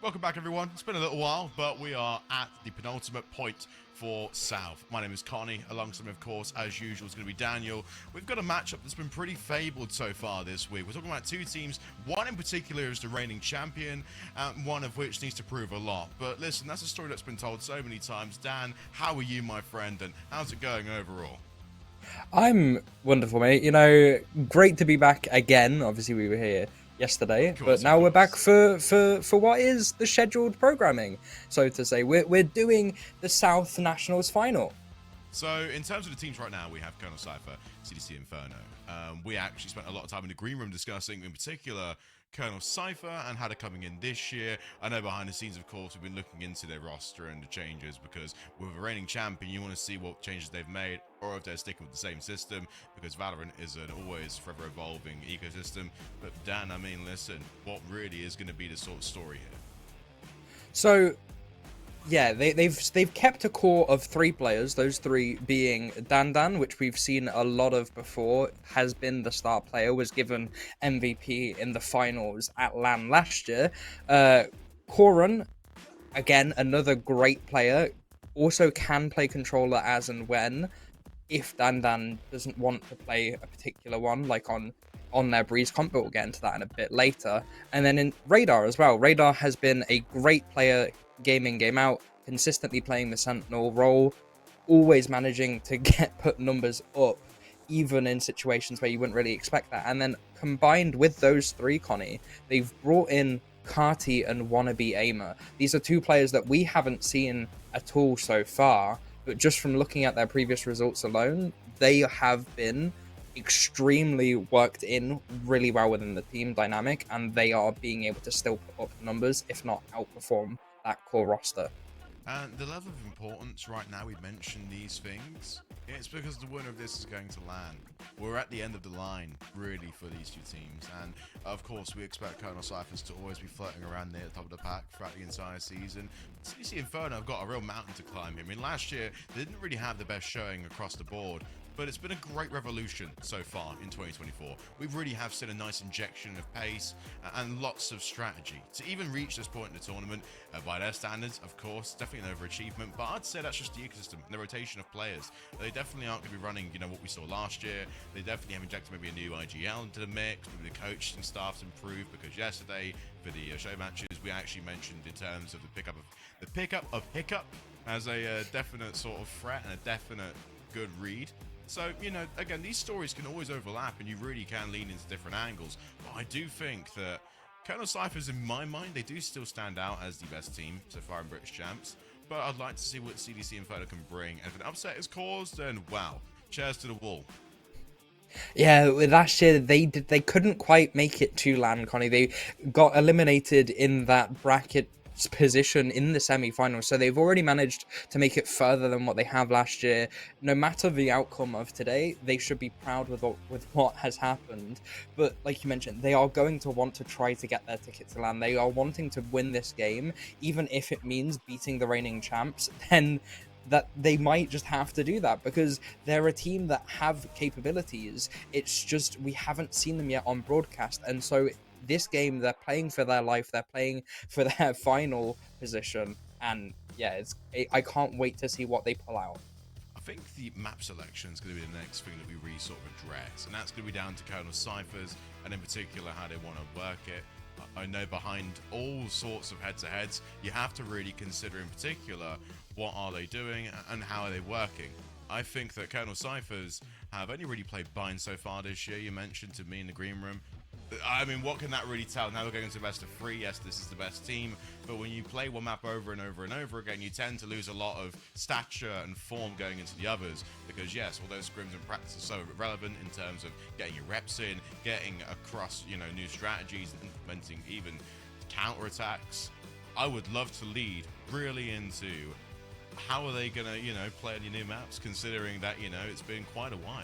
Welcome back, everyone. It's been a little while, but we are at the penultimate point for South. My name is Connie. Alongside me, of course, as usual, is going to be Daniel. We've got a matchup that's been pretty fabled so far this week. We're talking about two teams. One in particular is the reigning champion, one of which needs to prove a lot. But listen, that's a story that's been told so many times. Dan, how are you, my friend, and how's it going overall? I'm wonderful, mate. Great to be back again. Obviously, we were here yesterday, but now we're back for what is the scheduled programming, so to say. We're doing the South Nationals final. So, in terms of the teams right now, we have Colonel Cypher, CDC Inferno. We actually spent a lot of time in the green room discussing, in particular, Colonel Cypher and how they're coming in this year. I know behind the scenes, of course, we've been looking into their roster and the changes because with a reigning champion, you want to see what changes they've made or if they're sticking with the same system because Valorant is an always forever evolving ecosystem. But Dan, I mean, listen, what really is going to be the sort of story here? So, yeah, they've kept a core of 3 players, those 3 being Dan, which we've seen a lot of before, has been the star player, was given MVP in the finals at LAN last year. Corun, again, another great player, also can play controller as and when, if Dan doesn't want to play a particular one, like on their Breeze comp, but we'll get into that in a bit later. And then in Radar as well. Radar has been a great player game in, game out, consistently playing the Sentinel role, always managing to put numbers up, even in situations where you wouldn't really expect that. And then combined with those 3, Connie, they've brought in Carti and Wannabe Aimer. These are 2 players that we haven't seen at all so far, but just from looking at their previous results alone, they have been extremely worked in really well within the team dynamic, and they are being able to still put up numbers, if not outperform that core roster. And the level of importance right now, we mentioned these things, it's because the winner of this is going to land. We're at the end of the line, really, for these 2 teams. And, of course, we expect Colonel Cyphers to always be floating around near the top of the pack throughout the entire season. CDC Inferno have got a real mountain to climb here. I mean, last year, they didn't really have the best showing across the board. But it's been a great revolution so far in 2024. We really have seen a nice injection of pace and lots of strategy to even reach this point in the tournament. By their standards, of course, definitely an overachievement, but I'd say that's just the ecosystem and the rotation of players. They definitely aren't going to be running, what we saw last year. They definitely have injected maybe a new IGL into the mix, maybe the coaching staff's improved, because yesterday for the show matches, we actually mentioned in terms of the pickup of Hiccup as a definite sort of threat and a definite good read. So, again, these stories can always overlap and you really can lean into different angles. But I do think that Colonel Cyphers, in my mind, they do still stand out as the best team so far in British Champs. But I'd like to see what CDC Inferno can bring. And if an upset is caused, then wow, chairs to the wall. Yeah, last year they couldn't quite make it to LAN, Connie. They got eliminated in that bracket position in the semi-final, so they've already managed to make it further than what they have last year. No matter the outcome of today, they should be proud with what has happened. But like you mentioned, they are going to want to try to get their ticket to LAN. They are wanting to win this game, even if it means beating the reigning champs. Then that they might just have to do that because they're a team that have capabilities. It's just we haven't seen them yet on broadcast, and so this game they're playing for their life, they're playing for their final position, and yeah, I can't wait to see what they pull out. I think the map selection is going to be the next thing that we really sort of address, and that's going to be down to Colonel Cyphers and in particular how they want to work it. I know behind all sorts of head-to-heads, you have to really consider in particular what are they doing and how are they working. I think that Colonel Cyphers have only really played Bind so far this year. You mentioned to me in the green room. I mean, what can that really tell? Now we're going to best of 3. Yes, this is the best team. But when you play one map over and over and over again, you tend to lose a lot of stature and form going into the others. Because yes, although scrims and practice are so relevant in terms of getting your reps in, getting across, new strategies, implementing even counter-attacks, I would love to lead really into how are they going to, play any new maps, considering that, it's been quite a while.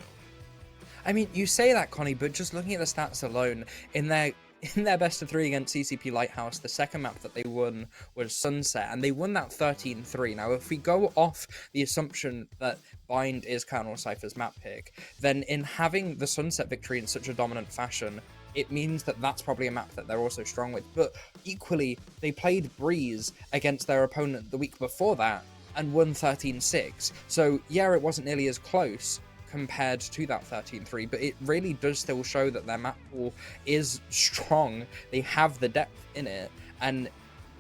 I mean, you say that, Connie, but just looking at the stats alone, in their best of 3 against CCP Lighthouse, the second map that they won was Sunset, and they won that 13-3. Now, if we go off the assumption that Bind is Colonel Cypher's map pick, then in having the Sunset victory in such a dominant fashion, it means that that's probably a map that they're also strong with. But equally, they played Breeze against their opponent the week before that and won 13-6. So yeah, it wasn't nearly as close compared to that 13-3, but it really does still show that their map pool is strong. They have the depth in it, and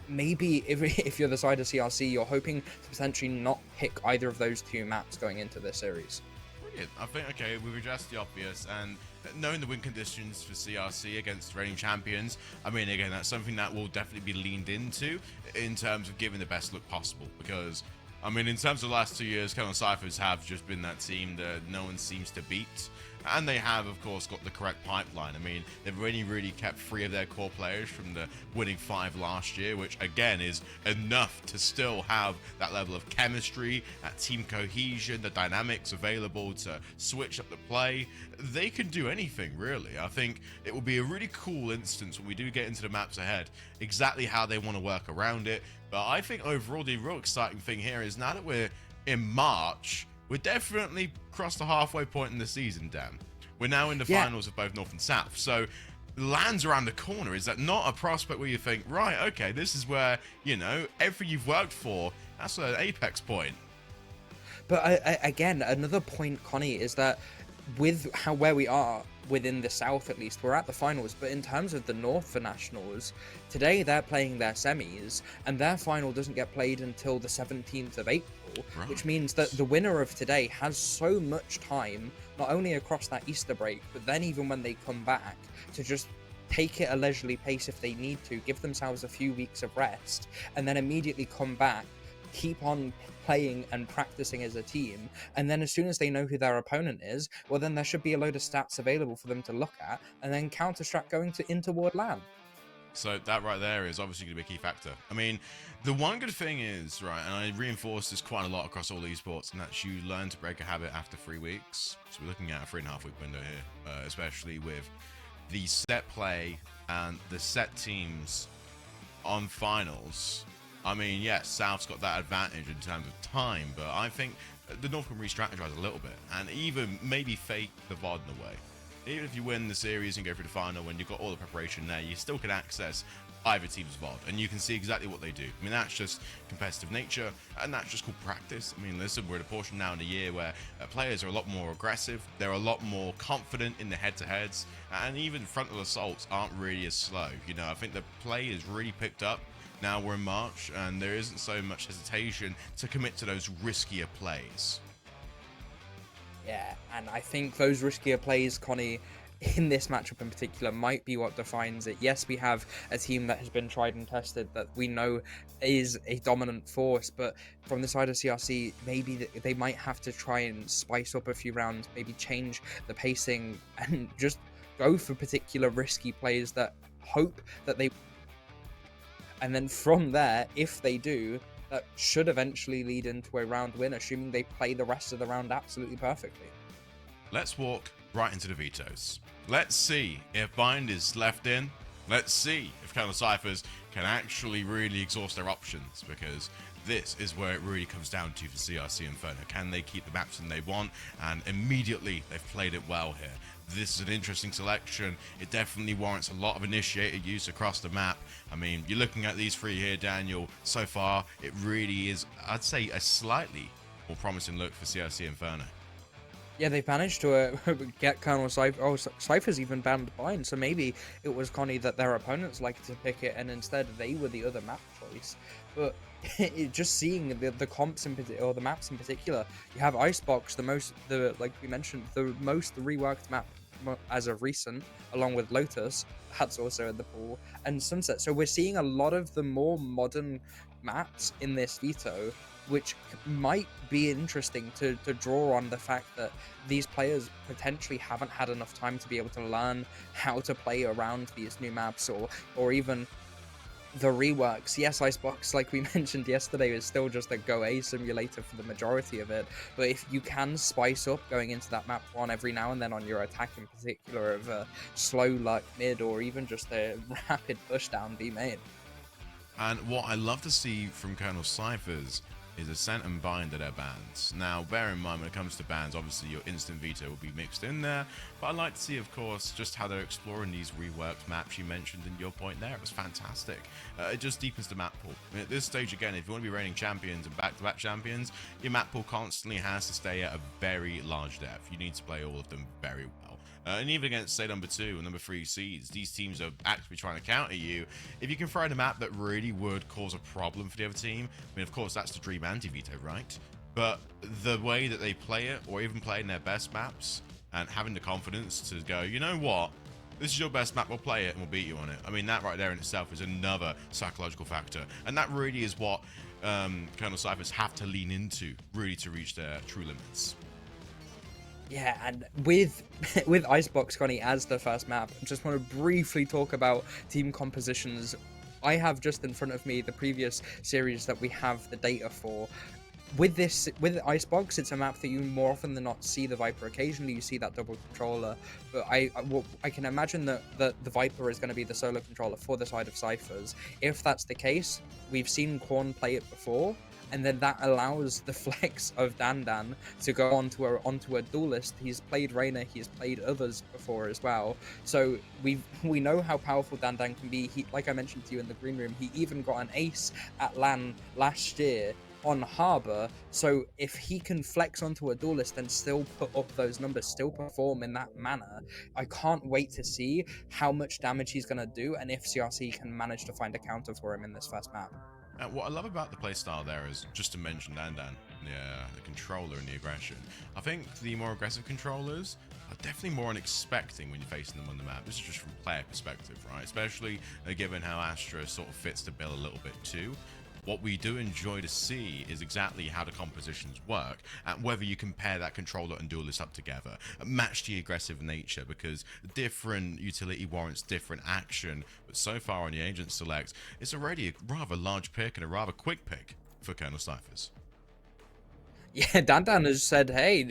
maybe if you're the side of CRC, you're hoping to potentially not pick either of those two maps going into this series. Brilliant. I think, okay, we've addressed the obvious, and knowing the win conditions for CRC against reigning champions, I mean, again, that's something that will definitely be leaned into in terms of giving the best look possible, because I mean, in terms of the last 2 years, Colonel Cyphers have just been that team that no one seems to beat. And they have, of course, got the correct pipeline. I mean, they've really kept 3 of their core players from the winning 5 last year, which, again, is enough to still have that level of chemistry, that team cohesion, the dynamics available to switch up the play. They can do anything, really. I think it will be a really cool instance when we do get into the maps ahead, exactly how they want to work around it. But I think overall, the real exciting thing here is now that we're in March, we're definitely crossed the halfway point in the season, Dan. We're now in the finals of both North and South. So, LAN's around the corner. Is that not a prospect where you think, right, okay, this is where, you know, everything you've worked for, that's an apex point? But again, another point, Connie, is that with where we are within the South, at least, we're at the finals. But in terms of the North for Nationals, today they're playing their semis, and their final doesn't get played until the 17th of April, right. Which means that the winner of today has so much time, not only across that Easter break, but then even when they come back, to just take it a leisurely pace if they need to, give themselves a few weeks of rest, and then immediately come back, keep on playing and practicing as a team, and then as soon as they know who their opponent is, well, then there should be a load of stats available for them to look at, and then counter-strat going in toward LAN. So that right there is obviously going to be a key factor. I mean, the one good thing is, right, and I reinforce this quite a lot across all esports, and that's you learn to break a habit after 3 weeks. So we're looking at a 3.5 week window here, especially with the set play and the set teams on finals. I mean, yes, South's got that advantage in terms of time, but I think the North can re-strategize a little bit and even maybe fake the VOD in a way. Even if you win the series and go through the final when you've got all the preparation there, you still can access either team's VOD, and you can see exactly what they do. I mean, that's just competitive nature, and that's just called practice. I mean, listen, we're at a portion now in the year where players are a lot more aggressive, they're a lot more confident in the head-to-heads, and even frontal assaults aren't really as slow. You know, I think the play is really picked up. Now we're in March, and there isn't so much hesitation to commit to those riskier plays. Yeah, and I think those riskier plays, Connie, in this matchup in particular, might be what defines it. Yes, we have a team that has been tried and tested, that we know is a dominant force, but from the side of CRC, maybe they might have to try and spice up a few rounds, maybe change the pacing, and just go for particular risky plays that hope that they... And then from there, if they do, that should eventually lead into a round win, assuming they play the rest of the round absolutely perfectly. Let's walk right into the vetoes. Let's see if Bind is left in. Let's see if Colonel Cyphers can actually really exhaust their options, because this is where it really comes down to for CRC Inferno. Can they keep the maps that they want? And immediately they've played it well here. This is an interesting selection. It definitely warrants a lot of initiator use across the map. I mean, you're looking at these 3 here, Daniel. So far, it really is, I'd say, a slightly more promising look for CRC Inferno. Yeah, they've managed to get Colonel Cypher. Oh, Cypher's even banned Bind, so maybe it was, Connie, that their opponents liked to pick it, and instead they were the other map choice. But just seeing the comps in or the maps in particular, you have Icebox, like we mentioned, the most reworked map as of recent, along with Lotus, that's also in the pool, and Sunset. So we're seeing a lot of the more modern maps in this veto, which might be interesting to draw on the fact that these players potentially haven't had enough time to be able to learn how to play around these new maps, or even the reworks. Yes, Icebox, like we mentioned yesterday, is still just a Go-A simulator for the majority of it, but if you can spice up going into that map one every now and then on your attack, in particular of a slow luck mid, or even just a rapid push down B main. And what I love to see from Colonel Cyphers is Ascent and Bind are their bans. Now, bear in mind, when it comes to bans, obviously your instant veto will be mixed in there, but I'd like to see, of course, just how they're exploring these reworked maps you mentioned in your point there. It was fantastic. It just deepens the map pool. I mean, at this stage, again, if you want to be reigning champions and back-to-back champions, your map pool constantly has to stay at a very large depth. You need to play all of them very well. And even against, say, number 2 and number 3 seeds, these teams are actively trying to counter you. If you can find a map that really would cause a problem for the other team, I mean, of course, that's the dream anti-veto, right? But the way that they play it, or even playing their best maps, and having the confidence to go, you know what? This is your best map, we'll play it and we'll beat you on it. I mean, that right there in itself is another psychological factor. And that really is what Colonel Cyphers have to lean into, really, to reach their true limits. Yeah, and with Icebox, Connie, as the first map, I just want to briefly talk about team compositions. I have just in front of me the previous series that we have the data for. With Icebox, it's a map that you more often than not see the Viper. Occasionally you see that double controller, but I can imagine that the Viper is going to be the solo controller for the side of Cyphers. If that's the case, we've seen Korn play it before, and then that allows the flex of Dan to go onto a duelist. He's played Reyna, he's played others before as well. So we know how powerful Dan can be. He, like I mentioned to you in the green room, he even got an ace at LAN last year on Harbor. So if he can flex onto a duelist and still put up those numbers, still perform in that manner, I can't wait to see how much damage he's going to do and if CRC can manage to find a counter for him in this first map. What I love about the playstyle there is, just to mention Dan, the controller and the aggression. I think the more aggressive controllers are definitely more unexpecting when you're facing them on the map. This is just from player perspective, right? Especially given how Astra sort of fits the bill a little bit too. What we do enjoy to see is exactly how the compositions work and whether you compare that controller and duelist up together, match the aggressive nature, because different utility warrants different action. But so far on the agent select, it's already a rather large pick and a rather quick pick for Colonel Cyphers. Yeah, Dan has said, hey,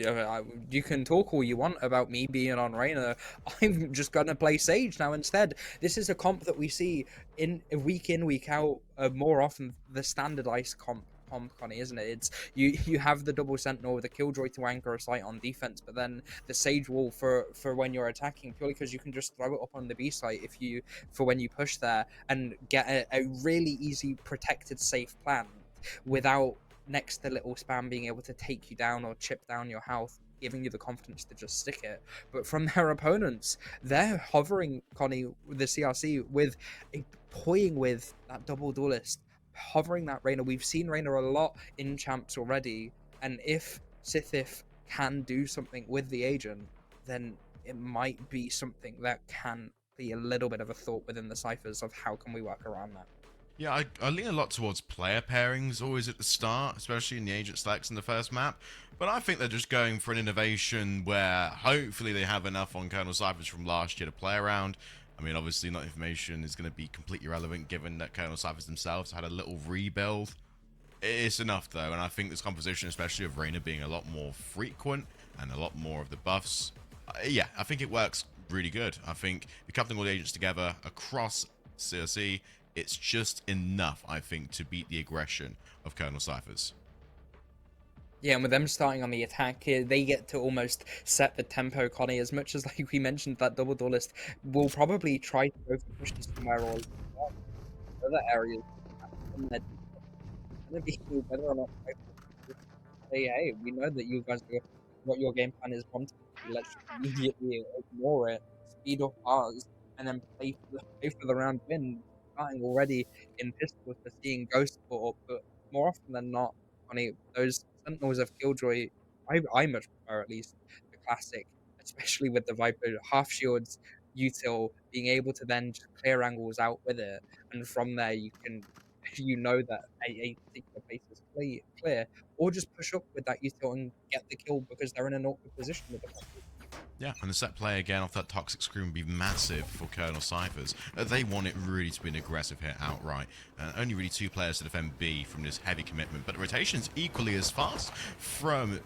you can talk all you want about me being on Reyna. I'm just going to play Sage now instead. This is a comp that we see in week out more often, the standard ice comp, Connie, isn't it? It's you have the double sentinel with a killjoy to anchor a site on defense, but then the sage wall for when you're attacking, purely because you can just throw it up on the B site for when you push there and get a really easy protected safe plant without next to little spam being able to take you down or chip down your health, giving you the confidence to just stick it. But from their opponents, they're hovering, Connie, with the CRC, toying with that double duelist, hovering that Reyna. We've seen Reyna a lot in champs already, and if Sithif can do something with the agent, then it might be something that can be a little bit of a thought within the ciphers of how can we work around that. Yeah, I lean a lot towards player pairings always at the start, especially in the agent selects in the first map. But I think they're just going for an innovation where hopefully they have enough on Colonel Cyphers from last year to play around. I mean, obviously not information is going to be completely irrelevant given that Colonel Cyphers themselves had a little rebuild. It's enough though, and I think this composition, especially of Reyna being a lot more frequent and a lot more of the buffs, yeah, I think it works really good. I think you're coupling all the agents together across CRC, it's just enough, I think, to beat the aggression of Colonel Cyphers. Yeah, and with them starting on the attack here, they get to almost set the tempo, Connie, as much as, like we mentioned, that double duelist will probably try to go for pushes somewhere or other areas. And they're going to be whether or not say, hey, we know that you guys are, what your game plan is wanting to, let's immediately ignore it, speed up ours, and then play for the round win. Starting already in pistols for seeing Ghost put up, but more often than not, funny, those Sentinels of Killjoy, I much prefer at least the classic, especially with the Viper half shields util, being able to then just clear angles out with it, and from there you can, you know that a particular place is clear, or just push up with that util and get the kill because they're in an awkward position with the Viper. Yeah, and the set play again off that Toxic Scream would be massive for Colonel Cyphers. They want it really to be an aggressive hit outright. Only really 2 players to defend B from this heavy commitment, but the rotation's equally as fast from...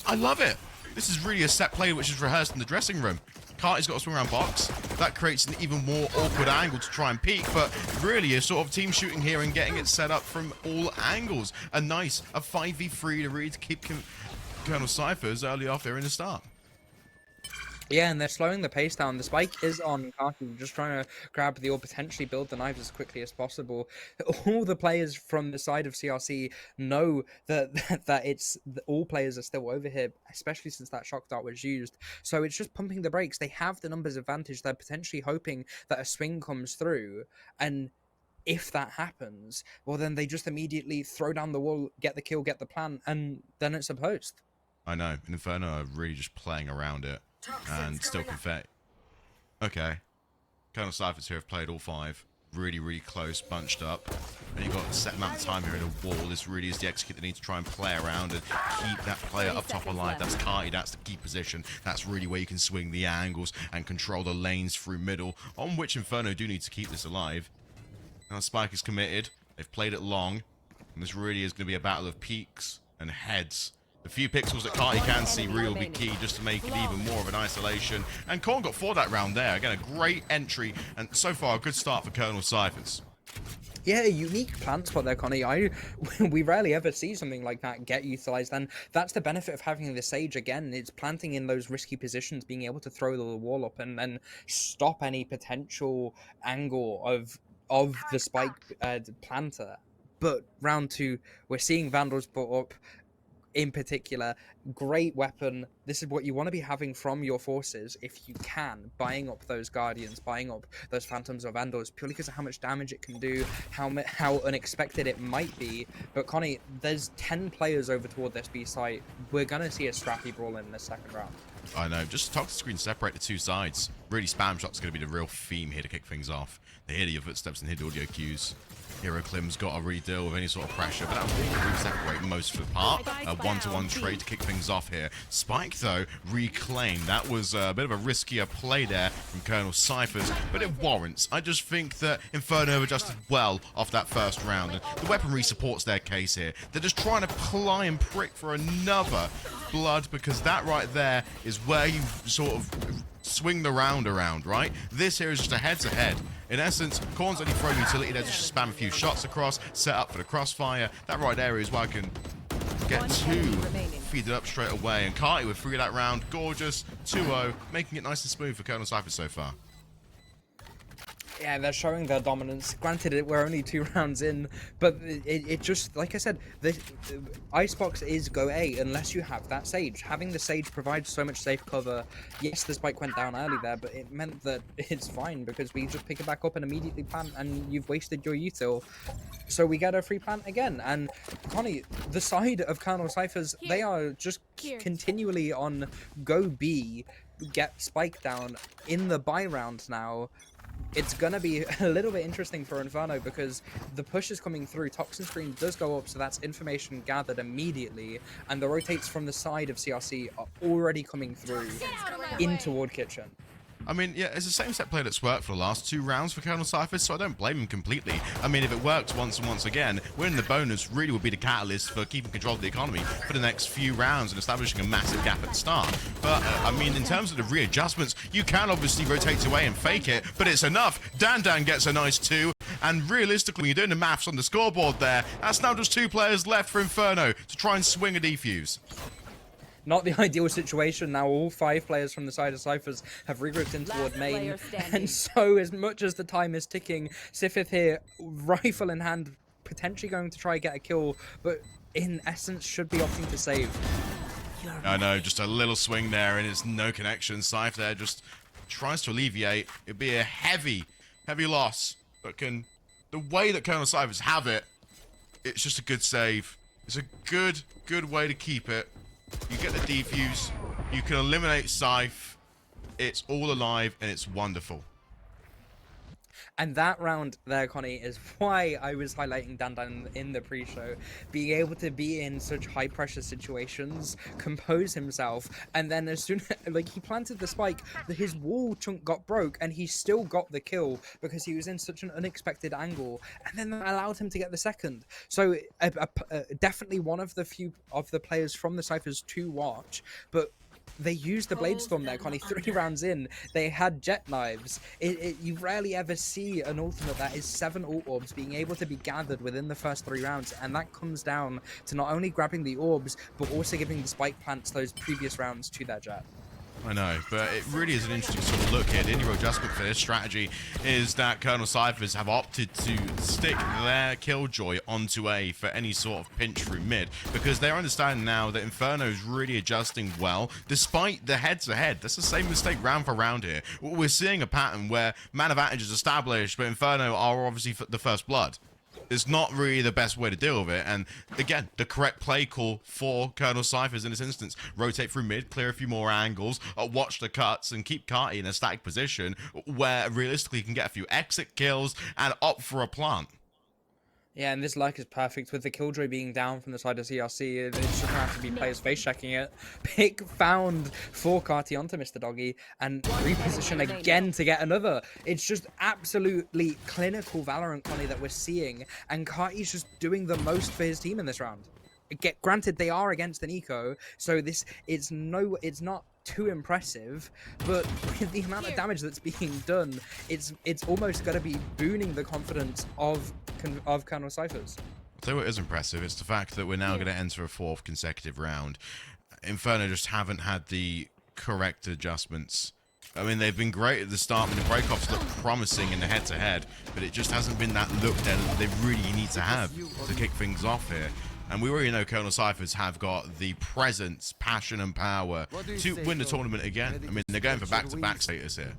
I love it! This is really a set play which is rehearsed in the dressing room. Carty's got to swing around box. that creates an even more awkward angle to try and peek, but really a sort of team shooting here and getting it set up from all angles. A 5v3 to really keep Colonel Cyphers early off there in the start. Yeah, and they're slowing the pace down. The spike is on Kaki, just trying to grab the or potentially build the knives as quickly as possible. All the players from the side of CRC know that all players are still over here, especially since that shock dart was used. So it's just pumping the brakes. They have the numbers advantage. They're potentially hoping that a swing comes through, and if that happens, well, then they just immediately throw down the wall, get the kill, get the plant, and then it's a post. I know, Inferno are really just playing around it and still confetti. Okay. Colonel Cyphers here have played all 5. Really, really close, bunched up. And you've got a set amount of time here in a wall. This really is the execute they need to try and play around and keep that player up top alive. That's Kati, that's the key position. That's really where you can swing the angles and control the lanes through middle, on which Inferno do need to keep this alive. Now Spike is committed. They've played it long. And this really is going to be a battle of peaks and heads. The few pixels that Kati can see really will be key just to make it even more of an isolation. And Korn got 4 that round there. Again, a great entry, and so far a good start for Colonel Cyphers. Yeah, unique plant spot there, Connie. We rarely ever see something like that get utilized, and that's the benefit of having the Sage again. It's planting in those risky positions, being able to throw the wall up and then stop any potential angle of the spike planter. But round 2, we're seeing Vandals brought up. In particular, great weapon. This is what you want to be having from your forces if you can, buying up those Guardians, buying up those Phantoms or Vandals, purely because of how much damage it can do, how unexpected it might be. But Connie, there's 10 players over toward this B site. We're going to see a scrappy brawl in the second round. I know, just toxic screen separate the 2 sides. Really, spam shots going to be the real theme here to kick things off. They hear your footsteps and hear audio cues. Hero Klim's got to really deal with any sort of pressure, but that will really separate most of the part. A one-to-one trade to kick things off here. Spike, though, reclaimed. That was a bit of a riskier play there from Colonel Cyphers, but it warrants. I just think that Inferno adjusted well off that first round, and the weaponry supports their case here. They're just trying to ply and prick for another blood, because that right there is where you sort of swing the round around, right? This here is just a head-to-head. In essence, Korn's only throwing utility there just to spam a few shots across, set up for the crossfire. That right there is where I can get 2, feed it up straight away. And Kati with 3 that round, gorgeous, 2-0, making it nice and smooth for Colonel Cyphers so far. Yeah, they're showing their dominance. Granted, we're only 2 rounds in, but it just, like I said, the Icebox is go A unless you have that Sage. Having the Sage provides so much safe cover. Yes, the spike went down early there, but it meant that it's fine because we just pick it back up and immediately plant, and you've wasted your util. So we get a free plant again. And Connie, the side of Colonel Cyphers, they are just continually on go B, get spike down in the buy round now. It's gonna be a little bit interesting for Inferno because the push is coming through. Toxin screen does go up, so that's information gathered immediately, and the rotates from the side of CRC are already coming through in toward Kitchen. I mean, yeah, it's the same set play that's worked for the last 2 rounds for Colonel Cyphers, so I don't blame him completely. I mean, if it works once and once again, winning the bonus really would be the catalyst for keeping control of the economy for the next few rounds and establishing a massive gap at the start. But, I mean, in terms of the readjustments, you can obviously rotate away and fake it, but it's enough. Dan gets a nice 2, and realistically, when you're doing the maths on the scoreboard there, that's now just 2 players left for Inferno to try and swing a defuse. Not the ideal situation. Now all 5 players from the side of Cyphers have regrouped in toward main. And so as much as the time is ticking, Sifith here, rifle in hand, potentially going to try and get a kill, but in essence should be opting to save. I know, just a little swing there and it's no connection. Scythe there just tries to alleviate. It'd be a heavy loss. But the way that Colonel Cyphers have it, it's just a good save. It's a good way to keep it. You get the defuse, you can eliminate Scythe, it's all alive and it's wonderful. And that round there, Connie, is why I was highlighting Dan in the pre-show. Being able to be in such high-pressure situations, compose himself, and then as soon like he planted the spike, his wall chunk got broke, and he still got the kill because he was in such an unexpected angle, and then that allowed him to get the second. So definitely one of the few of the players from the Cyphers to watch, but they used the Blade Storm there, Connie. 3 rounds in, they had Jet Knives. You rarely ever see an ultimate that is 7 ult orbs being able to be gathered within the first 3 rounds, and that comes down to not only grabbing the orbs, but also giving the spike plants those previous rounds to their Jet. I know, but it really is an interesting sort of look here. The only real adjustment for this strategy is that Colonel Cyphers have opted to stick their Killjoy onto A for any sort of pinch through mid, because they're understanding now that Inferno is really adjusting well, despite the head-to-head. That's the same mistake round for round here. We're seeing a pattern where man advantage is established, but Inferno are obviously the first blood. It's not really the best way to deal with it, and again, the correct play call for Colonel Cyphers in this instance: rotate through mid, clear a few more angles, watch the cuts, and keep Carti in a static position where realistically you can get a few exit kills and opt for a plant. Yeah, and this luck is perfect with the Killjoy being down from the side of CRC. It's just gonna have to be players face checking it. Pick found for Carti onto Mr. Doggy and reposition again to get another. It's just absolutely clinical Valorant, Connie, that we're seeing, and Carti's just doing the most for his team in this round. Granted, they are against an eco, so it's not too impressive, but with the amount of damage that's being done, it's almost going to be booning the confidence of Colonel Cyphers. I'll tell you what is impressive, it's the fact that we're now going to enter a 4th consecutive round. Inferno just haven't had the correct adjustments. I mean, they've been great at the start, and the breakoffs look promising in the head-to-head, but it just hasn't been that look there that they really need to have to kick things off here. And we already know Colonel Cyphers have got the presence, passion, and power to win the tournament again. I mean, they're going for back-to-back status here.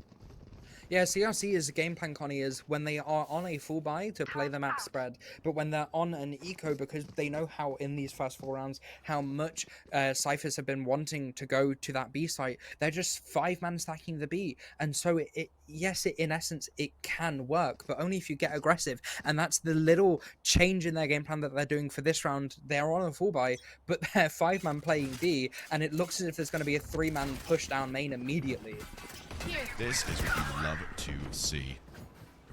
Yeah, CRC's game plan, Connie, is when they are on a full buy to play the map spread, but when they're on an eco, because they know how in these first 4 rounds how much Cyphers have been wanting to go to that B site, they're just 5-man stacking the B, and so yes, in essence it can work, but only if you get aggressive, and that's the little change in their game plan that they're doing for this round. They're on a full buy, but they're 5-man playing B, and it looks as if there's going to be a 3-man push down main immediately. This is what you love to see.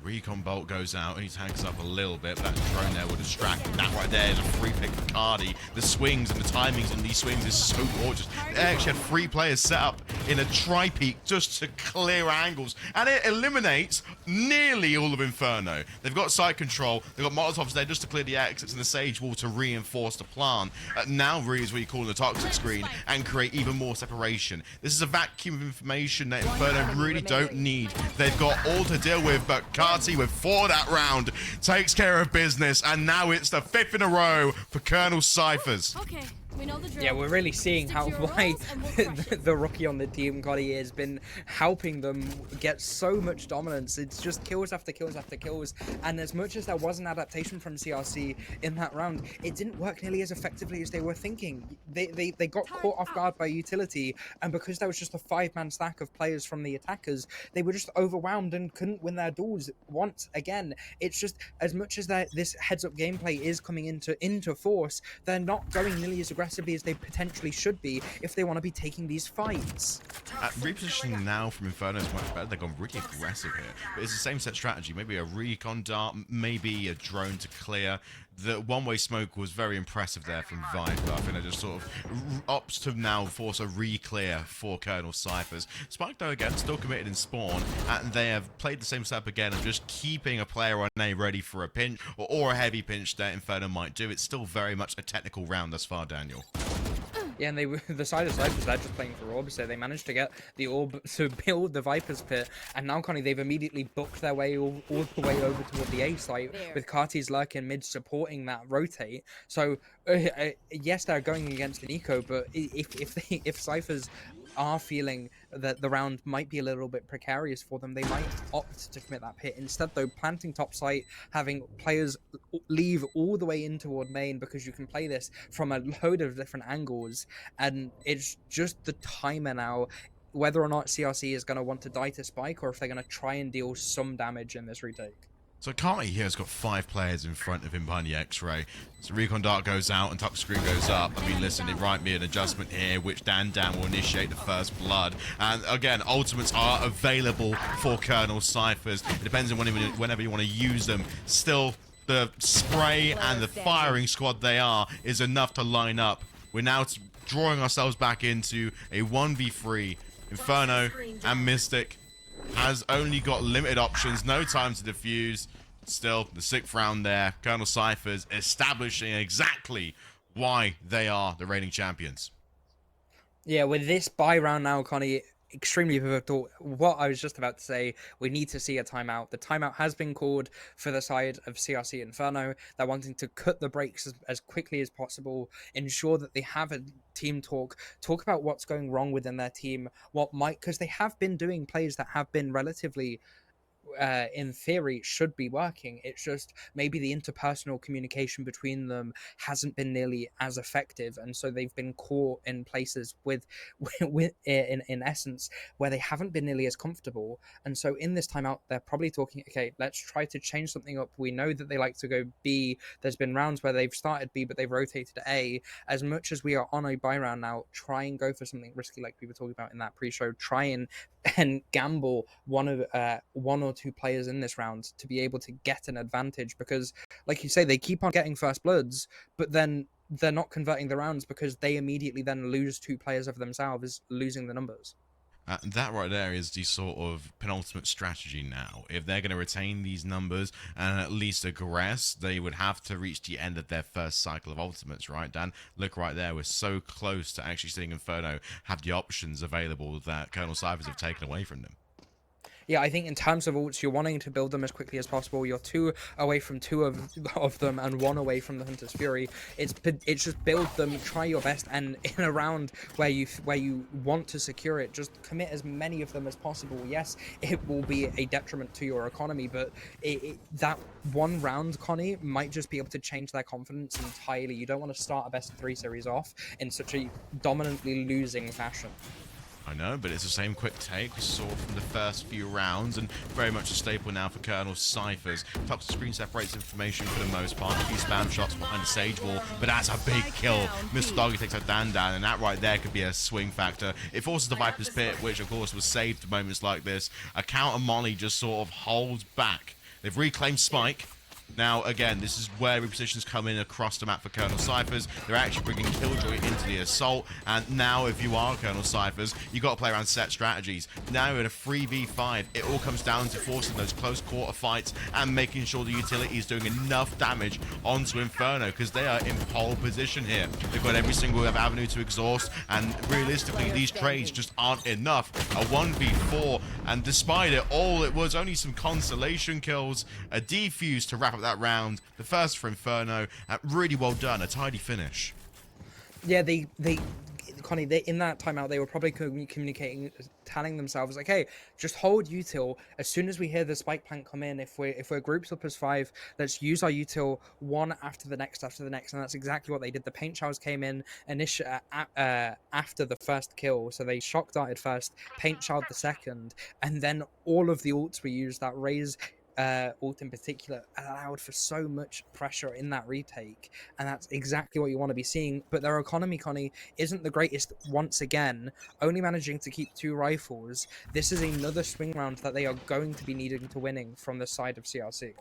Recon bolt goes out and he tags up a little bit, but that drone there will distract him. That right there is a free pick for Cardi. The swings and the timings on these swings is so gorgeous. They actually had 3 players set up in a tri-peak just to clear angles, and it eliminates nearly all of Inferno. They've got site control, they've got Molotovs there just to clear the exits, and the Sage Wall to reinforce the plan. Now really is what you call the toxic screen and create even more separation. This is a vacuum of information that Inferno really don't need. They've got all to deal with, but Carti with 4 that round takes care of business, and now it's the 5th in a row for Colonel Cyphers. Okay. We know the drill. Yeah, we're really seeing how why the rookie on the team, Gotti, has been helping them get so much dominance. It's just kills after kills after kills, and as much as there was an adaptation from CRC in that round, it didn't work nearly as effectively as they were thinking. They got caught off guard by utility, and because there was just a 5-man stack of players from the attackers, they were just overwhelmed and couldn't win their duels once again. It's just, as much as this heads-up gameplay is coming into force, they're not going nearly as aggressively as they potentially should be if they want to be taking these fights. Repositioning now from Inferno is much better. They've gone really aggressive here, but it's the same set strategy. Maybe a recon dart, maybe a drone to clear. The one-way smoke was very impressive there from Viper. I think they just sort of opts to now force a re-clear for Colonel Cyphers. Spike, though, again, still committed in spawn, and they have played the same setup again of just keeping a player on A ready for a pinch or a heavy pinch that Inferno might do. It's still very much a technical round thus far, Daniel. Yeah, and the side of Cyphers, they're just playing for orbs, so they managed to get the orb to build the Viper's Pit, and now, Connie, they've immediately booked their way all the way over toward the A site, with Carti's lurk in mid supporting that rotate. So, yes, they're going against an eco, but if Cyphers are feeling that the round might be a little bit precarious for them, they might opt to commit that pit. Instead, though, planting top site, having players leave all the way in toward main, because you can play this from a load of different angles, and it's just the timer now whether or not CRC is going to want to die to Spike, or if they're going to try and deal some damage in this retake. So Carti here has got 5 players in front of him behind the X-ray. So Recon Dart goes out and Tuck Screen goes up. I mean, listen, it might be an adjustment here, which Dan will initiate the first blood. And again, ultimates are available for Colonel Cyphers. It depends on whenever you want to use them. Still, the spray and the firing squad they are is enough to line up. We're now drawing ourselves back into a 1v3. Inferno and Mystic has only got limited options, no time to defuse. Still, the 6th round there, Colonel Cypher's establishing exactly why they are the reigning champions. Yeah, with this buy round now, Connie, extremely pivotal. What I was just about to say, we need to see a timeout. The timeout has been called for the side of CRC Inferno. They're wanting to cut the brakes as quickly as possible, ensure that they have a team talk about what's going wrong within their team, what might, because they have been doing plays that have been relatively in theory should be working. It's just maybe the interpersonal communication between them hasn't been nearly as effective, and so they've been caught in places with in essence where they haven't been nearly as comfortable. And so in this timeout, they're probably talking, okay, let's try to change something up. We know that they like to go B. There's been rounds where they've started B, but they've rotated A. As much as we are on a buy round now, try and go for something risky, like we were talking about in that pre-show. Try and gamble one or two players in this round to be able to get an advantage, because like you say, they keep on getting first bloods, but then they're not converting the rounds because they immediately then lose 2 players of themselves, losing the numbers. That right there is the sort of penultimate strategy now. If they're going to retain these numbers and at least aggress, they would have to reach the end of their first cycle of ultimates, right, Dan? Look right there, we're so close to actually seeing Inferno have the options available that Colonel Cyphers have taken away from them. Yeah, I think in terms of ults, you're wanting to build them as quickly as possible. You're 2 away from 2 of them and 1 away from the Hunter's Fury. It's just build them, try your best, and in a round where you want to secure it, just commit as many of them as possible. Yes, it will be a detriment to your economy, but that one round, Connie, might just be able to change their confidence entirely. You don't want to start a best of 3 series off in such a dominantly losing fashion. I know, but it's the same quick take we saw from the first few rounds, and very much a staple now for Colonel Cyphers. Top screen separates information for the most part. A few spam shots behind the Sage Wall, but that's a big kill. Mr. Doggy takes out Dan, and that right there could be a swing factor. It forces the Viper's Pit, which of course was saved at moments like this. A counter Molly just sort of holds back. They've reclaimed Spike. Now, again, this is where repositions come in across the map for Colonel Cyphers. They're actually bringing Killjoy into the assault, and now if you are Colonel Cyphers, you've got to play around set strategies. Now in a 3v5, it all comes down to forcing those close quarter fights and making sure the utility is doing enough damage onto Inferno, because they are in pole position here. They've got every single avenue to exhaust, and realistically, these trades just aren't enough. A 1v4, and despite it all, it was only some consolation kills, a defuse to wrap up that round. The first for Inferno, really well done, a tidy finish. Yeah, Connie, in that timeout, they were probably communicating, telling themselves, like, hey, just hold util. As soon as we hear the spike plant come in, if we're groups up as 5, let's use our util one after the next, and that's exactly what they did. The paint showers came in after the first kill, so they shock darted first, paint showered the second, and then all of the ults were used. That Raze ult in particular allowed for so much pressure in that retake, and that's exactly what you want to be seeing. But their economy, Connie, isn't the greatest once again, only managing to keep 2 rifles. This is another swing round that they are going to be needing to winning from the side of CRC.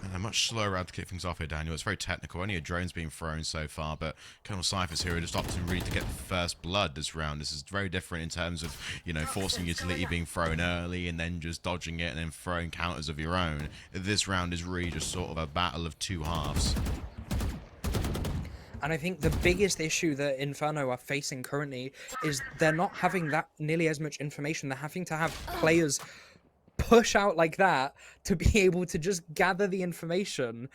And a much slower round to kick things off here, Daniel. It's very technical. Only a drone's being thrown so far, but Colonel Cyphers here are just opting really to get the first blood this round. This is very different in terms of, you know, forcing utility being thrown early and then just dodging it and then throwing counters of your own. This round is really just sort of a battle of 2 halves. And I think the biggest issue that Inferno are facing currently is they're not having that nearly as much information. They're having to have players push out like that to be able to just gather the information,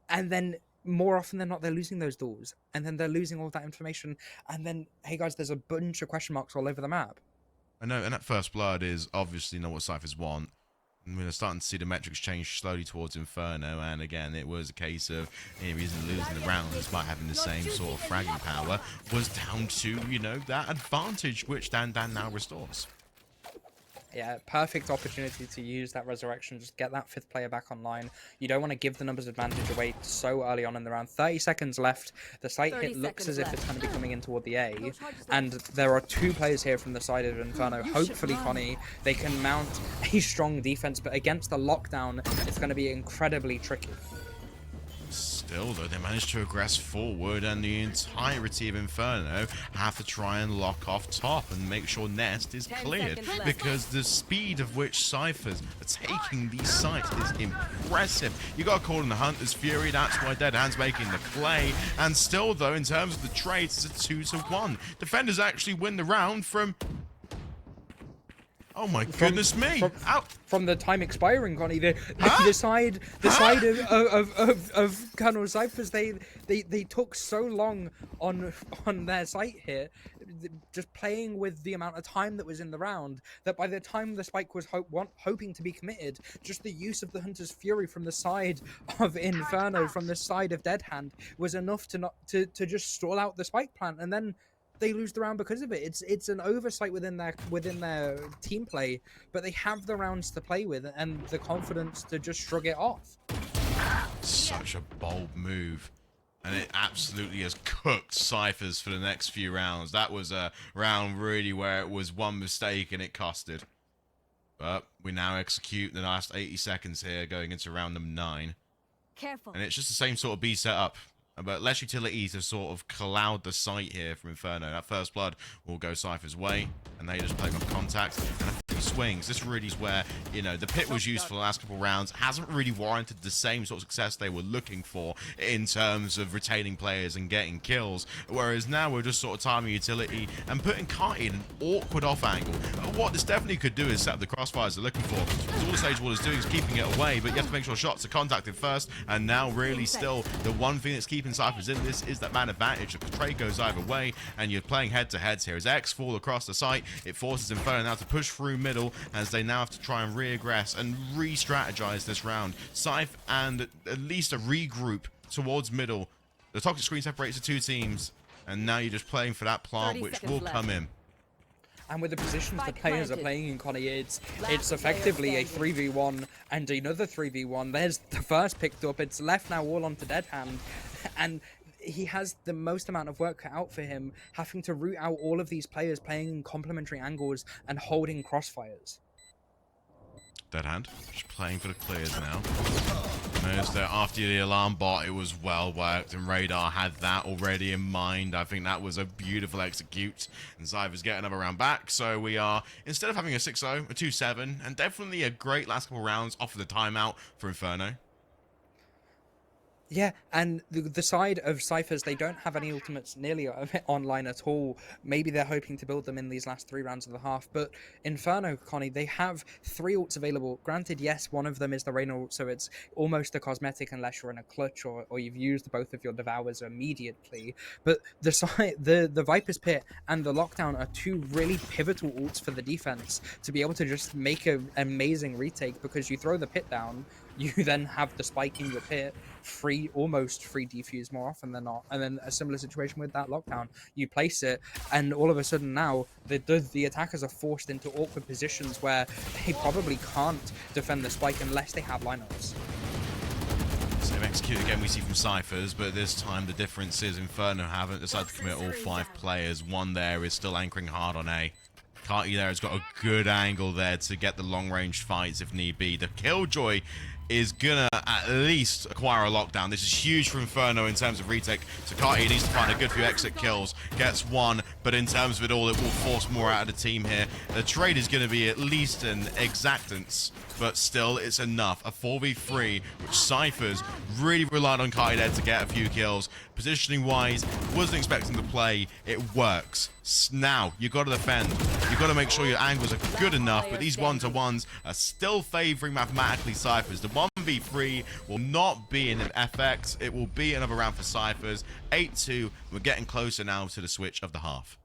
and then more often than not they're losing those doors, and then they're losing all that information, and then, hey guys, there's a bunch of question marks all over the map. I know, and that first blood is obviously not what Cyphers want. And we're starting to see the metrics change slowly towards Inferno, and again, it was a case of the reason losing the round, despite having the same sort of fragging power, was down to, you know, that advantage which Dan now restores. Yeah, perfect opportunity to use that resurrection, just get that 5th player back online. You don't want to give the numbers advantage away so early on in the round. 30 seconds left. The site hit looks as if it's going to be coming in toward the A, and there are 2 players here from the side of Inferno. Hopefully, Connie, they can mount a strong defense, but against the lockdown, it's going to be incredibly tricky. Still, though, they managed to aggress forward, and the entirety of Inferno have to try and lock off top and make sure Nest is cleared, because the speed of which Cyphers are taking these sites is impressive. You got to call in the Hunter's Fury, that's why Dead Hand's making the play, and still, though, in terms of the trades, it's a 2-1. Defenders actually win the round from... Oh my goodness me! From the time expiring, Connie, the side of Colonel Cyphers, they took so long on their site here, just playing with the amount of time that was in the round, that by the time the spike was hoping to be committed, just the use of the Hunter's Fury from the side of Inferno, from the side of Dead Hand, was enough to just stall out the spike plant, and then they lose the round because of it. It's an oversight within their team play, but they have the rounds to play with and the confidence to just shrug it off. Such a bold move, and it absolutely has cooked Cyphers for the next few rounds. That was a round really where it was one mistake and it costed. But we now execute the last 80 seconds here, going into round number 9. Careful. And it's just the same sort of B setup, but less utilities have sort of cloud the sight here from Inferno. That first blood will go Cypher's way, and they just play off contact. And a few swings. This really is where, you know, the pit was used for the last couple of rounds. Hasn't really warranted the same sort of success they were looking for in terms of retaining players and getting kills. Whereas now we're just sort of timing utility and putting Carty in an awkward off angle. What this definitely could do is set up the crossfires they're looking for. Because all the Sage Wall is doing is keeping it away, but you have to make sure shots are contacted first. And now really still the one thing that's keeping Cyphers in this is that man advantage. If the trade goes either way and you're playing head-to-heads here, as X fall across the site, it forces Inferno now to push through middle as they now have to try and re-aggress and re-strategize this round. Cypher and at least a regroup towards middle. The toxic screen separates the two teams, and now you're just playing for that plant which will come in. And with the positions the players are playing in, Connie, it's effectively a 3v1 and another 3v1. There's the first picked up. It's left now all onto Dead Hand. And he has the most amount of work cut out for him, having to root out all of these players playing in complementary angles and holding crossfires. Dead Hand, just playing for the clears now. Notice that after the alarm bot, it was well worked, and Radar had that already in mind. I think that was a beautiful execute, and Cypher's getting another round back. So we are, instead of having a 6-0, a 2-7, and definitely a great last couple rounds off of the timeout for Inferno. Yeah, and the side of Cyphers, they don't have any ultimates nearly online at all. Maybe they're hoping to build them in these last 3 rounds of the half. But Inferno, Connie, they have 3 ults available. Granted, yes, one of them is the Rain ult, so it's almost a cosmetic unless you're in a clutch or you've used both of your Devours immediately. But the Viper's Pit and the Lockdown are 2 really pivotal ults for the defense to be able to just make an amazing retake, because you throw the pit down, you then have the spike in your pit, almost free defuse more often than not, and then a similar situation with that Lockdown. You place it, and all of a sudden now the attackers are forced into awkward positions where they probably can't defend the spike unless they have lineups. Same execute again we see from Cyphers, but this time the difference is Inferno haven't decided to commit all 5 players. One there is still anchoring hard on A. Carty there has got a good angle there to get the long-range fights if need be. The Killjoy is gonna at least acquire a Lockdown. This is huge for Inferno in terms of retake. So Carty needs to find a good few exit kills. Gets 1, but in terms of it all, it will force more out of the team here. The trade is gonna be at least an exactance, but still it's enough. A 4v3, which Cyphers really relied on Carty there to get a few kills. Positioning wise, wasn't expecting to play. It works. Now, you've got to defend. You've got to make sure your angles are good enough, but these 1-to-1s are still favoring mathematically Cyphers. The 1v3 will not be in an FX. It will be another round for Cyphers. 8-2. We're getting closer now to the switch of the half.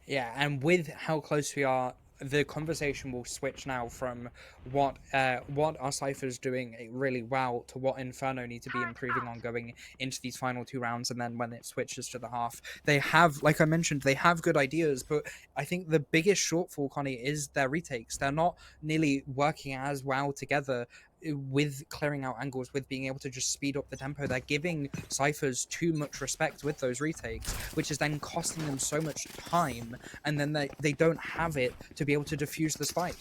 Yeah, and with how close we are, the conversation will switch now from what are Cyphers doing really well to what Inferno need to be improving on going into these final 2 rounds, and then when it switches to the half. They have, like I mentioned, they have good ideas, but I think the biggest shortfall, Connie, is their retakes. They're not nearly working as well together with clearing out angles, with being able to just speed up the tempo. They're giving Cyphers too much respect with those retakes, which is then costing them so much time, and then they don't have it to be able to defuse the spike.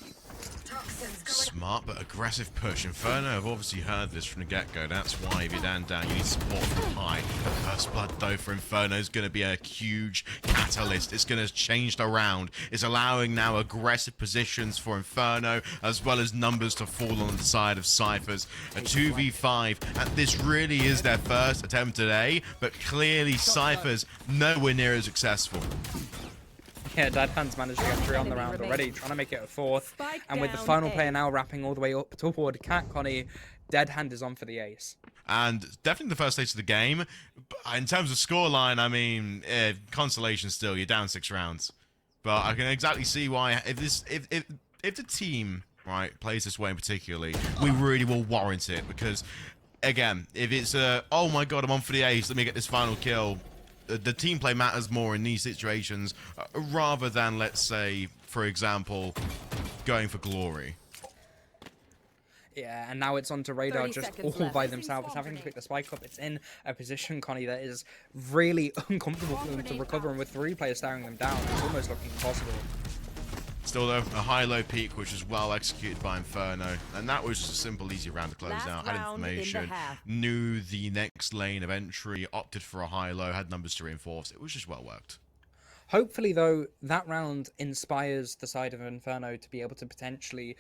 Smart but aggressive push. Inferno have obviously heard this from the get-go. That's why if you're down, you need support from high. The first blood, though, for Inferno is going to be a huge catalyst. It's going to change the round. It's allowing now aggressive positions for Inferno, as well as numbers to fall on the side of Cyphers. A 2v5, and this really is their first attempt today, but clearly Cyphers nowhere near as successful. Yeah, Deadhand's managed to get 3 on the round already, trying to make it a 4th. And with the final player now wrapping all the way up toward Cat Connie, Deadhand is on for the ace. And definitely the first ace of the game. In terms of scoreline, I mean, consolation still, you're down 6 rounds. But I can exactly see why, if the team, right, plays this way in particularly, we really will warrant it. Because, again, if it's oh my god, I'm on for the ace, let me get this final kill. The team play matters more in these situations, rather than, let's say, for example, going for glory. Yeah, and now it's on to Radar just all by themselves, having to pick the spike up. It's in a position, Connie, that is really uncomfortable for them to recover, and with 3 players staring them down, it's almost looking impossible. Still, though, a high-low peak, which was well executed by Inferno. And that was just a simple, easy round to close out. Had information, knew the next lane of entry, opted for a high-low, had numbers to reinforce. It was just well worked. Hopefully, though, that round inspires the side of Inferno to be able to potentially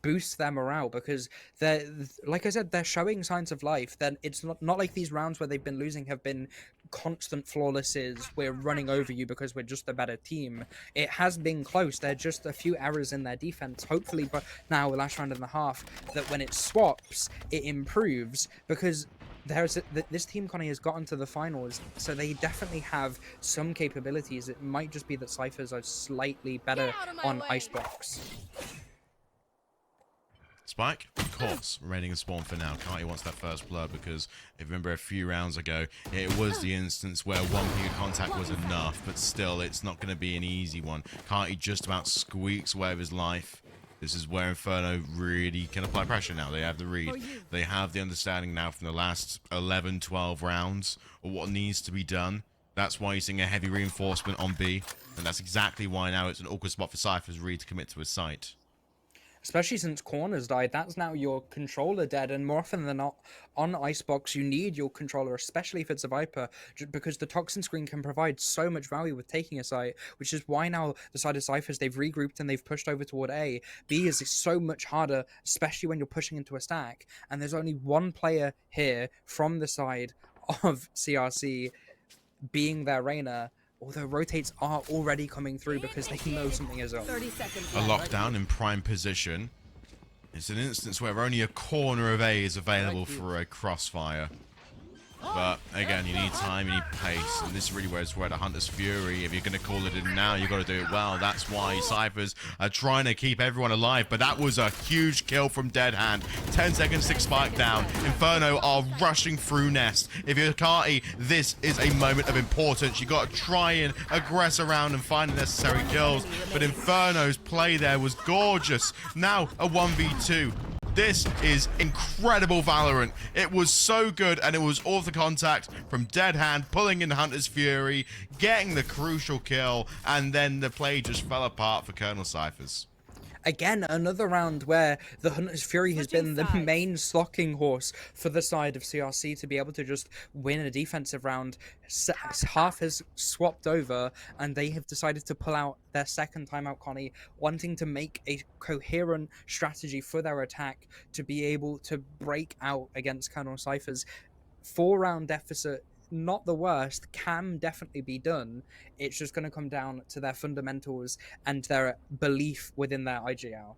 boost their morale, because they're, like I said, they're showing signs of life. Then it's not like these rounds where they've been losing have been constant flawlesses. We're running over you because we're just a better team. It has been close. They're just a few errors in their defense. Hopefully, but now last round and a half, that when it swaps, it improves, because this team, Connie, has gotten to the finals, so they definitely have some capabilities. It might just be that Cyphers are slightly better on Icebox. Spike, of course, remaining in spawn for now. Carty wants that first blood because, if you remember a few rounds ago, it was the instance where 1 ping of contact was enough, but still, it's not going to be an easy one. Carty just about squeaks away with his life. This is where Inferno really can apply pressure now. They have the read. They have the understanding now from the last 11, 12 rounds of what needs to be done. That's why you're seeing a heavy reinforcement on B, and that's exactly why now it's an awkward spot for Cypher's read to commit to his site. Especially since Corner's died, that's now your controller dead, and more often than not, on Icebox, you need your controller, especially if it's a Viper, because the Toxin screen can provide so much value with taking a site, which is why now the side of Cyphers, they've regrouped and they've pushed over toward A. B is so much harder, especially when you're pushing into a stack, and there's only 1 player here from the side of CRC being their Reyna, although rotates are already coming through because they know something is up. A lockdown in prime position. It's an instance where only a corner of A is available for a crossfire. But again, you need time, you need pace, and this is really where it's where the Hunter's Fury, if you're going to call it in now, you've got to do it well. That's why Cyphers are trying to keep everyone alive, but that was a huge kill from Deadhand. 10 seconds, 6 spike down. Inferno are rushing through Nest. If you're Carty, this is a moment of importance. You've got to try and aggress around and find the necessary kills, but Inferno's play there was gorgeous. Now a 1v2. This is incredible Valorant. It was so good, and it was all the contact from Deadhand, pulling in Hunter's Fury, getting the crucial kill, and then the play just fell apart for Colonel Cyphers. Again, another round where the Hunter's Fury has been the main stalking horse for the side of CRC to be able to just win a defensive round. Half has swapped over, and they have decided to pull out their second timeout, Connie, wanting to make a coherent strategy for their attack to be able to break out against Colonel Cyphers. 4-round deficit, not the worst, can definitely be done. It's just going to come down to their fundamentals and their belief within their IGL.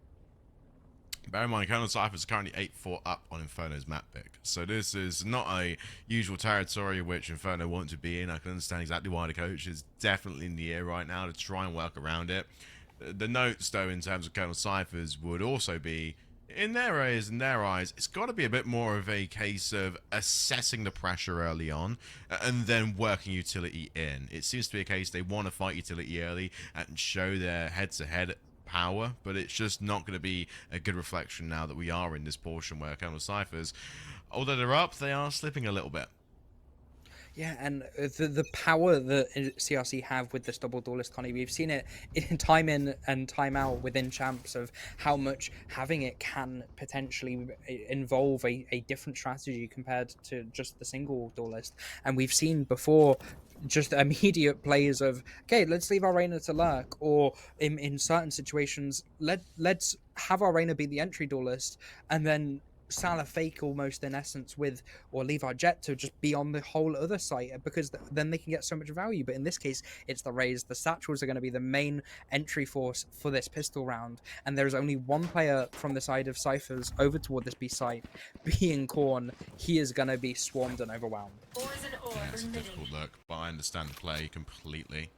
Bear in mind, Colonel Cyphers is currently 8-4 up on Inferno's map pick. So this is not a usual territory which Inferno want to be in. I can understand exactly why the coach is definitely in the air right now to try and work around it. The notes, though, in terms of Colonel Cyphers would also be, in their ears, in their eyes, it's got to be a bit more of a case of assessing the pressure early on and then working utility in. It seems to be a case they want to fight utility early and show their head-to-head power, but it's just not going to be a good reflection now that we are in this portion where Colonel Cyphers, although they're up, they are slipping a little bit. Yeah, and the power that CRC have with this double duelist, Connie, we've seen it in and time out within champs of how much having it can potentially involve a different strategy compared to just the single duelist. And we've seen before just immediate plays of, okay, let's leave our Reina to lurk, or in certain situations, let's have our Reina be the entry duelist, and then Salah fake almost in essence with, or leave our Jet to just be on the whole other site, because then they can get so much value. But in this case, it's the Rays. The Satchels are going to be the main entry force for this pistol round, and there's only one player from the side of Cyphers over toward this B site, being Korn. He is going to be swarmed and overwhelmed. Yeah, it's a difficult look, but I understand the play completely.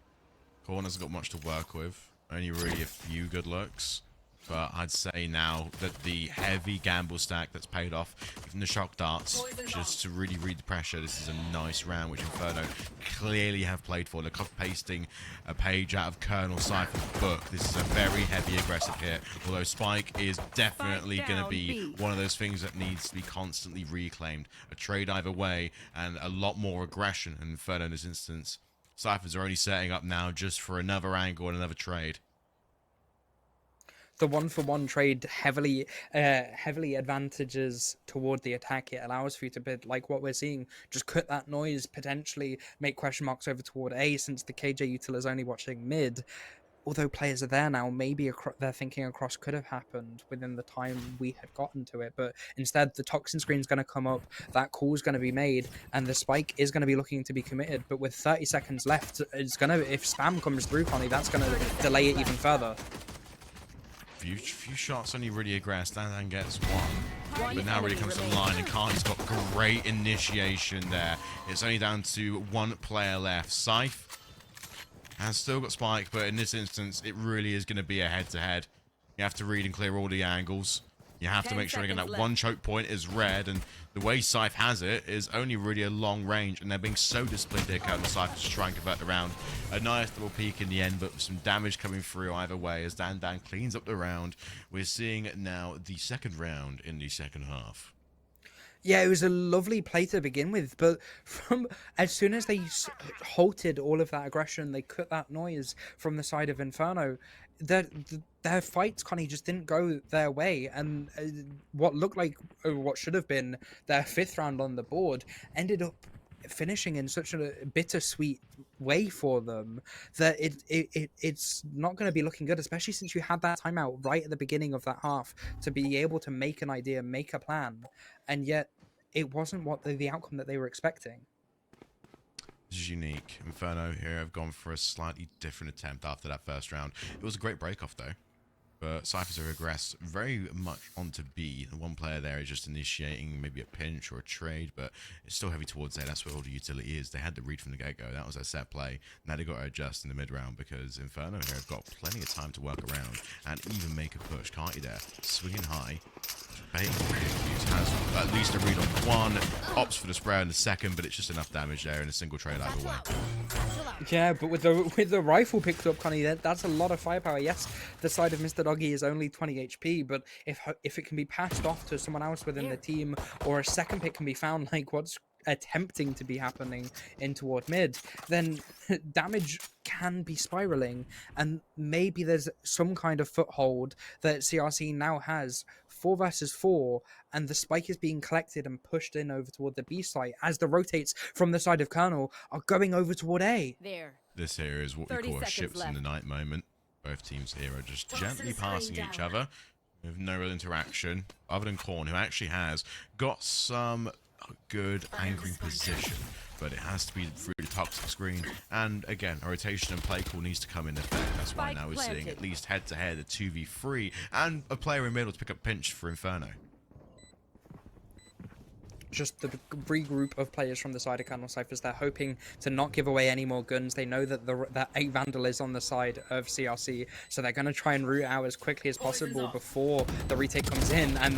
Korn hasn't got much to work with, only really a few good looks. But I'd say now that the heavy gamble stack that's paid off, even the shock darts, just to really read the pressure, this is a nice round, which Inferno clearly have played for. They're copy-pasting a page out of Colonel Cypher's book. This is a very heavy aggressive hit, although Spike is definitely going to be one of those things that needs to be constantly reclaimed. A trade either way, and a lot more aggression in Inferno in this instance. Cyphers are only setting up now just for another angle and another trade. The 1-for-1 trade heavily advantages toward the attack. It allows for you to bid, like what we're seeing, just cut that noise, potentially make question marks over toward A, since the KJ util is only watching mid. Although players are there now, maybe they're thinking a cross could have happened within the time we had gotten to it, but instead the toxin screen's going to come up, that call's going to be made, and the spike is going to be looking to be committed. But with 30 seconds left, it's going to, if spam comes through, Connie, that's going to delay it even further. Few shots only really aggressed. Dan gets one, but now really comes to the line, and Carney's got great initiation there. It's only down to one player left. Scythe has still got Spike, but in this instance, it really is going to be a head-to-head. You have to read and clear all the angles. You have to make sure again that one choke point is red, and the way Scythe has it is only really a long range, and they're being so disciplined here, Colonel Scythe, to try and convert the round. A nice double peak in the end, but with some damage coming through either way as Dan cleans up the round. We're seeing now the second round in the second half. Yeah, it was a lovely play to begin with, but from as soon as they halted all of that aggression, they cut that noise from the side of Inferno. Their fights, Connie, just didn't go their way, and what looked like, or what should have been their fifth round on the board, ended up finishing in such a bittersweet way for them that it's not going to be looking good, especially since you had that timeout right at the beginning of that half to be able to make an idea, make a plan, and yet it wasn't what the outcome that they were expecting. This is unique. Inferno here have gone for a slightly different attempt after that first round. It was a great break-off though. But Cyphers have regressed very much onto B. The one player there is just initiating maybe a pinch or a trade, but it's still heavy towards A. That's where all the utility is. They had the read from the get-go. That was their set play. Now they've got to adjust in the mid-round because Inferno here have got plenty of time to work around and even make a push. Carty there, swinging high. Has at least a read on one, opts for the spray in the second, but it's just enough damage there in a single trade either way. Yeah, but with the rifle picked up, Connie, that's a lot of firepower. Yes, the side of Mr. Doggy is only 20 HP, but if it can be passed off to someone else within the team, or a second pick can be found, like what's attempting to be happening in toward mid, then damage can be spiraling, and maybe there's some kind of foothold that CRC now has 4 versus 4, and the spike is being collected and pushed in over toward the B site as the rotates from the side of Colonel are going over toward A. This here is what we call a ships in the night moment. Both teams here are just gently passing each other with no real interaction, other than Korn, who actually has got some good anchoring position, but it has to be through the toxic screen, and again a rotation and play call needs to come in effect. That's why now we're seeing at least head to head a 2v3 and a player in middle to pick up pinch for Inferno. Just the regroup of players from the side of Colonel Cyphers. They're hoping to not give away any more guns. They know that that 8 Vandal is on the side of CRC, so they're going to try and root out as quickly as possible before the retake comes in, and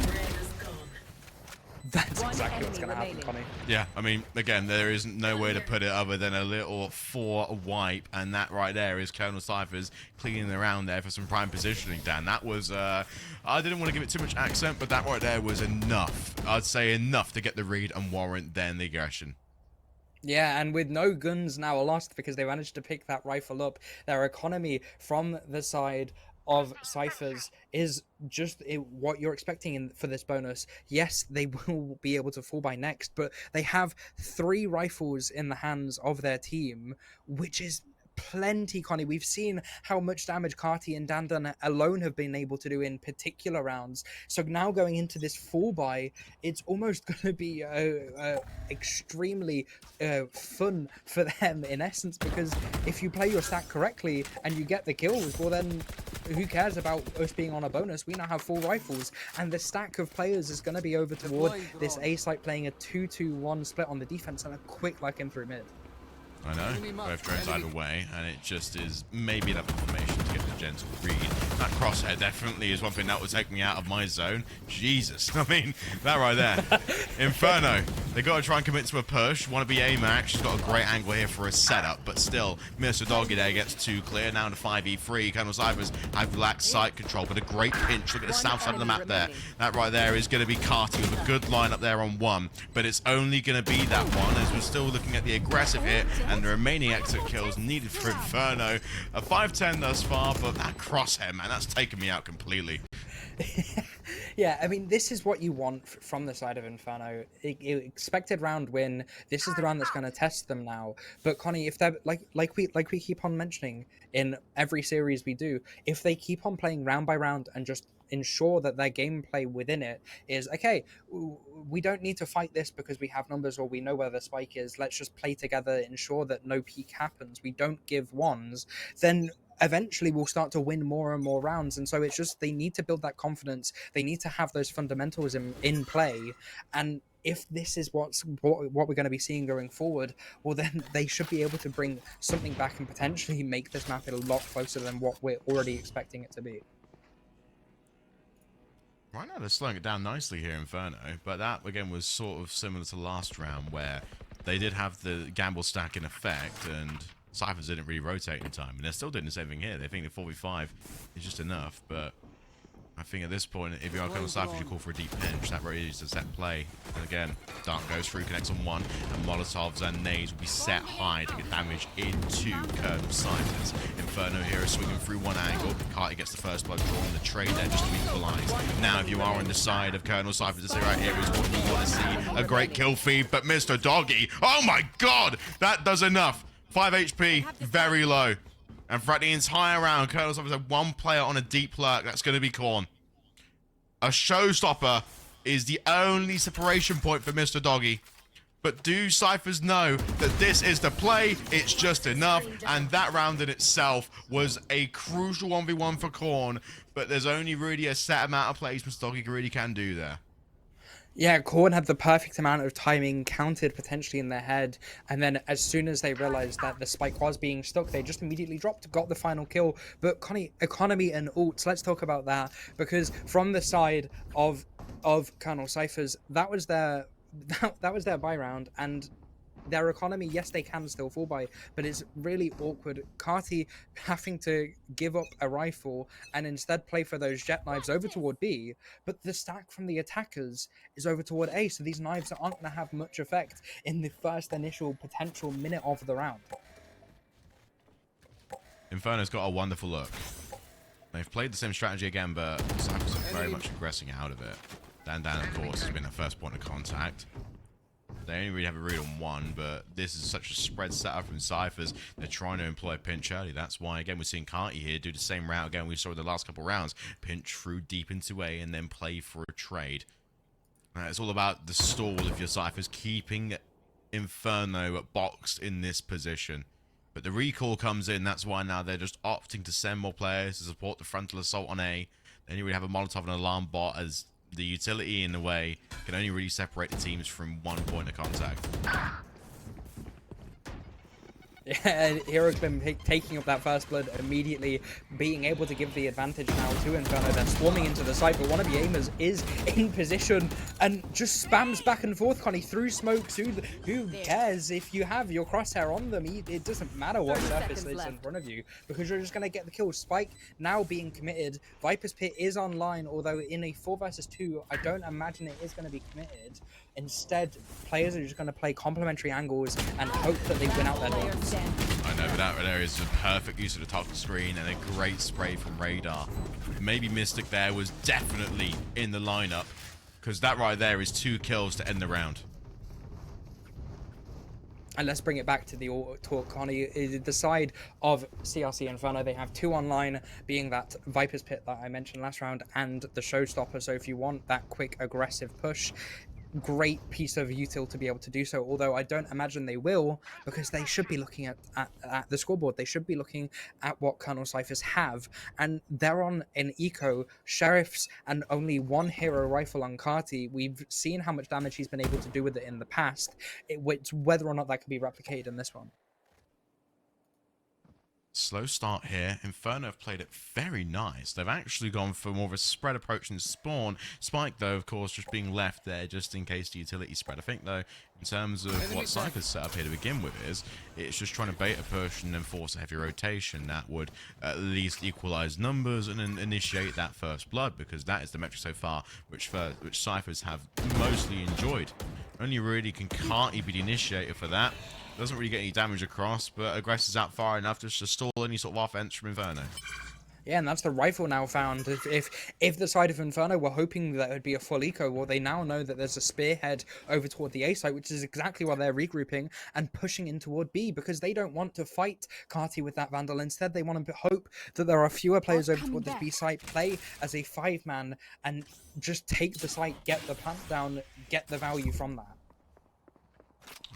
that's exactly what's going to happen, Connie. Yeah, I mean, again, there isn't no way to put it other than a little 4 wipe, and that right there is Colonel Cyphers cleaning around there for some prime positioning, Dan. That was, I didn't want to give it too much accent, but that right there was enough. I'd say enough to get the read and warrant then the aggression. Yeah, and with no guns now lost because they managed to pick that rifle up, their economy from the side of Cyphers is just what you're expecting for this bonus. Yes, they will be able to fall by next, but they have 3 rifles in the hands of their team, which is plenty, Connie. We've seen how much damage Carti and Dandan alone have been able to do in particular rounds. So now going into this fall by, it's almost going to be extremely fun for them in essence, because if you play your stack correctly and you get the kills, well then who cares about us being on a bonus? We now have 4 rifles, and the stack of players is going to be over toward this A site playing a 2-2-1 split on the defense and a quick like in through mid. I know, both drones either way, and it just is maybe enough information to get the gentle read. That crosshair definitely is one thing that would take me out of my zone. Jesus, I mean, that right there. Inferno, they got to try and commit to a push. Want to be A-Max, she's got a great angle here for a setup, but still, Mr. Doggy there gets 2 clear, now to 5v3. Colonel Cyphers have lacked sight control, but a great pinch. Look at the south side of the map there. That right there is going to be Carti with a good line up there on 1, but it's only going to be that one, as we're still looking at the aggressive hit, and the remaining exit kills needed for Inferno. A 5-10 thus far, but that crosshair, man, that's taken me out completely. Yeah, I mean, this is what you want from the side of Inferno. Expected round win. This is the round that's going to test them now. But Connie, if they're like we keep on mentioning in every series we do, if they keep on playing round by round and just ensure that their gameplay within it is okay, we don't need to fight this because we have numbers or we know where the spike is. Let's just play together, ensure that no peak happens. We don't give ones. Then eventually we'll start to win more and more rounds. And so it's just, they need to build that confidence. They need to have those fundamentals in play. And if this is what we're going to be seeing going forward, well, then they should be able to bring something back and potentially make this map a lot closer than what we're already expecting it to be. Right now they're slowing it down nicely here, Inferno, but that again was sort of similar to last round where they did have the gamble stack in effect and Cyphers didn't really rotate in time, and they're still doing the same thing here. They think the 4v5 is just enough, but I think at this point, if you are kind of Cyphers, you call for a deep pinch. That really is a set play. And again, Dark goes through, connects on 1, and Molotovs and nades will be set high to get damage into Colonel Cyphers. Inferno here is swinging through 1 angle. Carti gets the first blood, drawing the trade there just to equalize. Now, if you are on the side of Colonel Cyphers, this right here is what you want to see. A great kill feed, but Mr. Doggy, oh my god, that does enough. 5 HP, very low. And throughout the entire round, Colonel Cyphers had 1 player on a deep lurk. That's going to be Korn. A showstopper is the only separation point for Mr. Doggy. But do Cyphers know that this is the play? It's just enough. And that round in itself was a crucial 1v1 for Korn. But there's only really a set amount of plays Mr. Doggy really can do there. Yeah, Korn had the perfect amount of timing counted potentially in their head, and then as soon as they realized that the spike was being stuck, they just immediately dropped, got the final kill. But Connie, economy and ults, let's talk about that, because from the side of Colonel Cyphers, that was their buy round, and their economy, yes, they can still fall by, but it's really awkward. Carti having to give up a rifle and instead play for those jet knives over toward B, but the stack from the attackers is over toward A, so these knives aren't going to have much effect in the first initial potential minute of the round. Inferno's got a wonderful look. They've played the same strategy again, but Cyphers are very much aggressing out of it. Dan, of course, has been their first point of contact. They only really have a read on 1, but this is such a spread setup from Cyphers. They're trying to employ pinch early. That's why, again, we're seeing Carti here do the same route again we saw in the last couple of rounds. Pinch through deep into A and then play for a trade. It's all about the stall of your Cyphers, keeping Inferno boxed in this position. But the recall comes in. That's why now they're just opting to send more players to support the frontal assault on A. Then you really have a Molotov and alarm bot as the utility in the way can only really separate the teams from 1 point of contact. Yeah, Hero's been taking up that first blood immediately, being able to give the advantage now to Inferno. They're swarming into the site, but one of the aimers is in position and just spams back and forth, Connie, through smokes. Who cares if you have your crosshair on them? It doesn't matter what surface is in front of you, because you're just going to get the kill. Spike now being committed. Viper's Pit is online, although in a 4 versus 2, I don't imagine it is going to be committed. Instead, players are just going to play complementary angles and hope that they win out their duels. I know, but that there is a perfect use of the top screen and a great spray from Radar. Maybe Mystic there was definitely in the lineup, because that right there is 2 kills to end the round. And let's bring it back to the talk, Connie. The side of CRC Inferno, they have 2 online, being that Viper's Pit that I mentioned last round and the Showstopper. So if you want that quick, aggressive push, great piece of util to be able to do so, although I don't imagine they will, because they should be looking at the scoreboard. They should be looking at what Colonel Cyphers have, and they're on an eco, sheriffs, and only 1 hero rifle on Carti. We've seen how much damage he's been able to do with it in the past. It's whether or not that can be replicated in this one. Slow start here. Inferno have played it very nice. They've actually gone for more of a spread approach in spawn. Spike, though, of course, just being left there just in case the utility spread. I think, though, in terms of what Cypher's set up here to begin with is, it's just trying to bait a push and then force a heavy rotation that would at least equalize numbers and then initiate that first blood, because that is the metric so far which Cyphers have mostly enjoyed. Only really can't be the initiator for that. Doesn't really get any damage across, but aggresses out far enough just to stall any sort of offense from Inferno. Yeah, and that's the rifle now found. If the side of Inferno were hoping that it would be a full eco, well, they now know that there's a spearhead over toward the A site, which is exactly why they're regrouping and pushing in toward B, because they don't want to fight Carti with that Vandal. Instead, they want to hope that there are fewer players over toward this B site, play as a 5-man, and just take the site, get the plant down, get the value from that.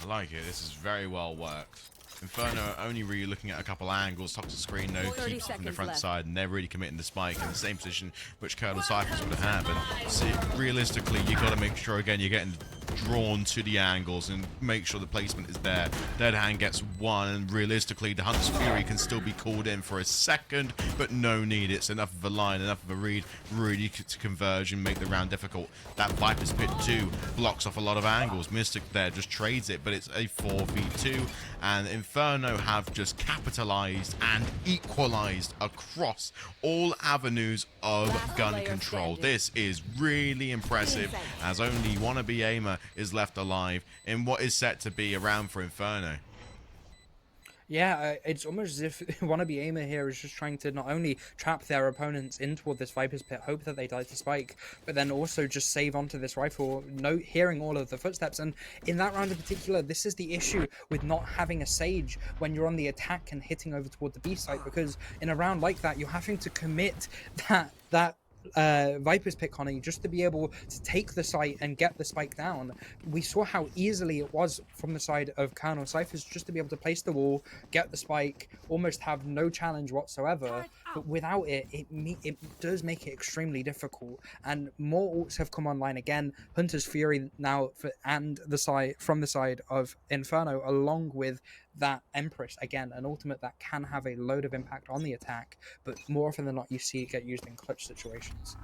I like it. This is very well worked. Inferno are only really looking at a couple angles, top of the screen, no keeps from the front side, and they're really committing the spike in the same position which Colonel Cyphers would have. And see, realistically, you got to make sure again you're getting drawn to the angles and make sure the placement is there. Dead hand gets 1, and realistically, the Hunter's Fury can still be called in for a second, but no need. It's enough of a line, enough of a read, really to converge and make the round difficult. That Viper's Pit 2 blocks off a lot of angles. Mystic there just trades it, but it's a 4v2, and Inferno have just capitalized and equalized across all avenues of gun control. This is really impressive, as only wannabe aimer is left alive in what is set to be a round for Inferno. Yeah, it's almost as if wannabe aimer here is just trying to not only trap their opponents in toward this Viper's Pit, hope that they die to spike, but then also just save onto this rifle, hearing all of the footsteps. And in that round in particular, this is the issue with not having a Sage when you're on the attack and hitting over toward the B site, because in a round like that, you're having to commit that Viper's Pit, Connie, just to be able to take the site and get the spike down. We saw how easily it was from the side of Colonel Cyphers just to be able to place the wall, get the spike, almost have no challenge whatsoever. But without it, it does make it extremely difficult. And more ults have come online again. Hunter's Fury now from the side of Inferno, along with that Empress, again, an ultimate that can have a load of impact on the attack, but more often than not, you see it get used in clutch situations.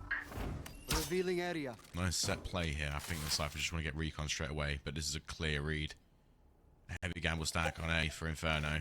Revealing area. Nice set play here. I think the Cypher just want to get recon straight away, but this is a clear read. A heavy gamble stack on A for Inferno.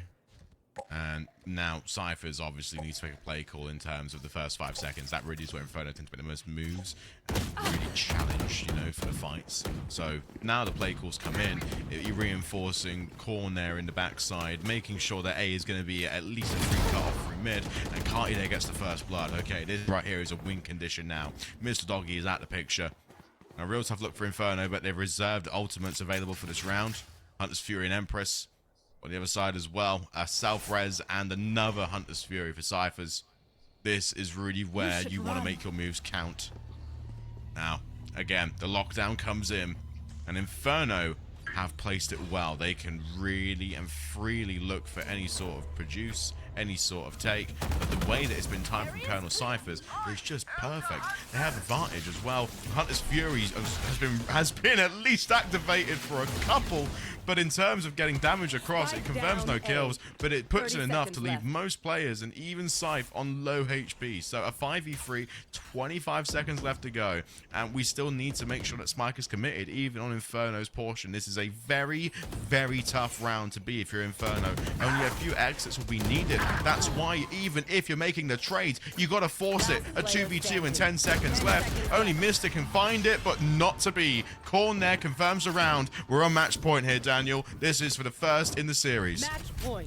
And now Cyphers obviously needs to make a play call in terms of the first 5 seconds. That really is where Inferno tend to make the most moves and really challenge, for the fights. So now the play calls come in, you're reinforcing Corn there in the backside, making sure that A is going to be at least a 3 cut off through mid, and Carti there gets the first blood. Okay, this right here is a win condition now. Mr. Doggy is at the picture. A real tough look for Inferno, but they've reserved ultimates available for this round. Hunter's Fury and Empress. On the other side as well, a self-res and another Hunter's Fury for Cyphers. This is really where you want to make your moves count. Now, again, the lockdown comes in, and Inferno have placed it well. They can really and freely look for any sort of produce, any sort of take, but the way that it's been timed from Colonel Cyphers is just perfect. They have advantage as well. Hunter's Fury has been at least activated for a couple, but in terms of getting damage across, it confirms no kills, but it puts in enough to leave most players and even Scythe on low HP. So a 5v3, 25 seconds left to go, and we still need to make sure that Smike is committed, even on Inferno's portion. This is a very, very tough round to be if you're Inferno. Only a few exits will be needed defended. That's why even if you're making the trade, you got to force it. A 2v2 in 10 seconds left. Only Mister can find it, but not to be. Corn there confirms the round. We're on match point here, Daniel. This is for the first in the series.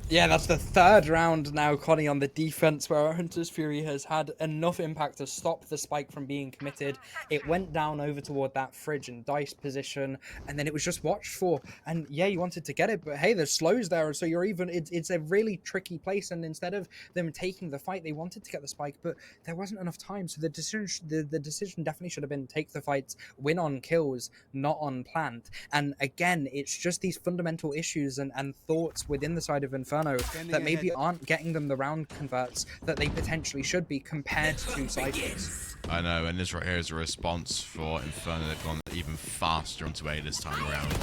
Yeah, that's the third round now, Connie, on the defense, where Hunter's Fury has had enough impact to stop the spike from being committed. It went down over toward that fridge and dice position, and then it was just watched for. And yeah, you wanted to get it, but hey, there's slows there, so you're even. It's a really tricky place. And instead of them taking the fight, they wanted to get the spike, but there wasn't enough time. So the decision definitely should have been take the fights, win on kills, not on plant. And again, it's just these fundamental issues and thoughts within the side of Inferno that maybe aren't getting them the round converts that they potentially should be compared to Cyphers. I know, and this right here is a response for Inferno. They've gone even faster onto A this time around.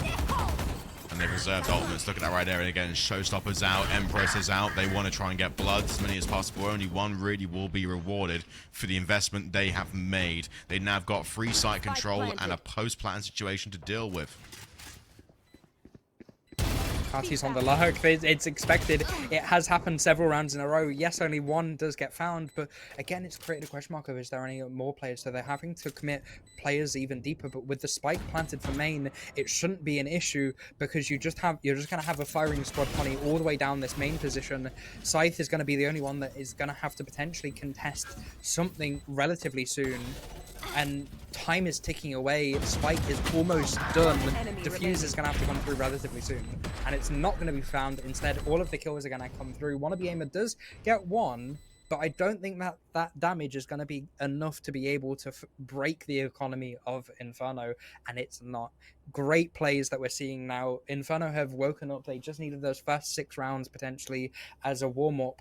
And they've reserved ultimates. Look at that right there. And again, Showstopper's out, Empress is out. They want to try and get blood as many as possible. Only one really will be rewarded for the investment they have made. They now have got free site control and a post-plan situation to deal with. Carty's on the lurk. It's expected. It has happened several rounds in a row. Yes, only one does get found, but again, it's created a question mark of is there any more players? So they're having to commit players even deeper. But with the spike planted for main, it shouldn't be an issue because you're just gonna have a firing squad, Connie, all the way down this main position. Scythe is gonna be the only one that is gonna have to potentially contest something relatively soon. And time is ticking away. Spike is almost done. Defuse is going to have to come through relatively soon. And it's not going to be found. Instead, all of the kills are going to come through. Wannabe Aimer does get one, but I don't think that damage is going to be enough to be able to break the economy of Inferno. And it's not. Great plays that we're seeing now. Inferno have woken up. They just needed those first 6 rounds potentially as a warm-up.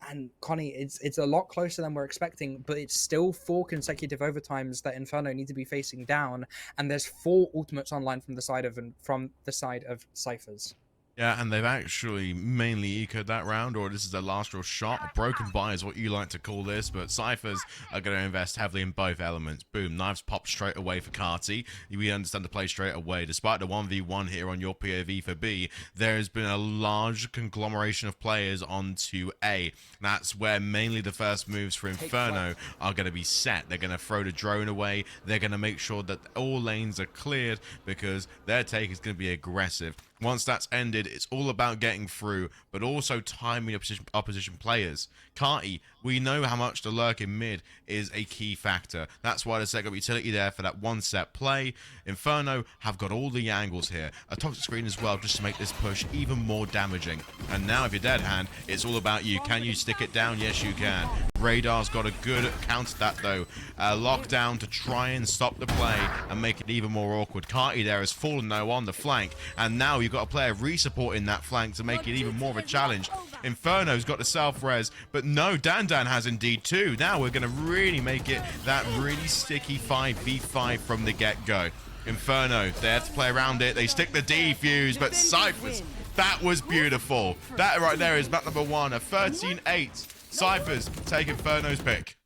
And Connie, it's a lot closer than we're expecting, but it's still 4 consecutive overtimes that Inferno need to be facing down, and there's 4 ultimates online from the side of Cyphers. Yeah, and they've actually mainly ecoed that round, or this is their last real shot. A broken buy is what you like to call this, but Cyphers are going to invest heavily in both elements. Boom, knives pop straight away for Carty. We understand the play straight away. Despite the 1v1 here on your POV for B, there has been a large conglomeration of players onto A. That's where mainly the first moves for Inferno are going to be set. They're going to throw the drone away. They're going to make sure that all lanes are cleared because their take is going to be aggressive. Once that's ended, it's all about getting through, but also timing opposition players. Carty, we know how much the lurk in mid is a key factor. That's why there's second utility there for that one-set play. Inferno have got all the angles here. A toxic screen as well, just to make this push even more damaging. And now if you're dead hand, it's all about you. Can you stick it down? Yes, you can. Radar's got a good counter that though. Lockdown to try and stop the play and make it even more awkward. Carty there has fallen though on the flank, and now you've got a player re-supporting that flank to make it even more of a challenge. Inferno's got the self-res, but no, Dan has indeed too. Now we're going to really make it that really sticky 5v5 from the get-go. Inferno, they have to play around it. They stick the defuse, but Cyphers, that was beautiful. That right there is map number 1, a 13-8. Cyphers take Inferno's pick.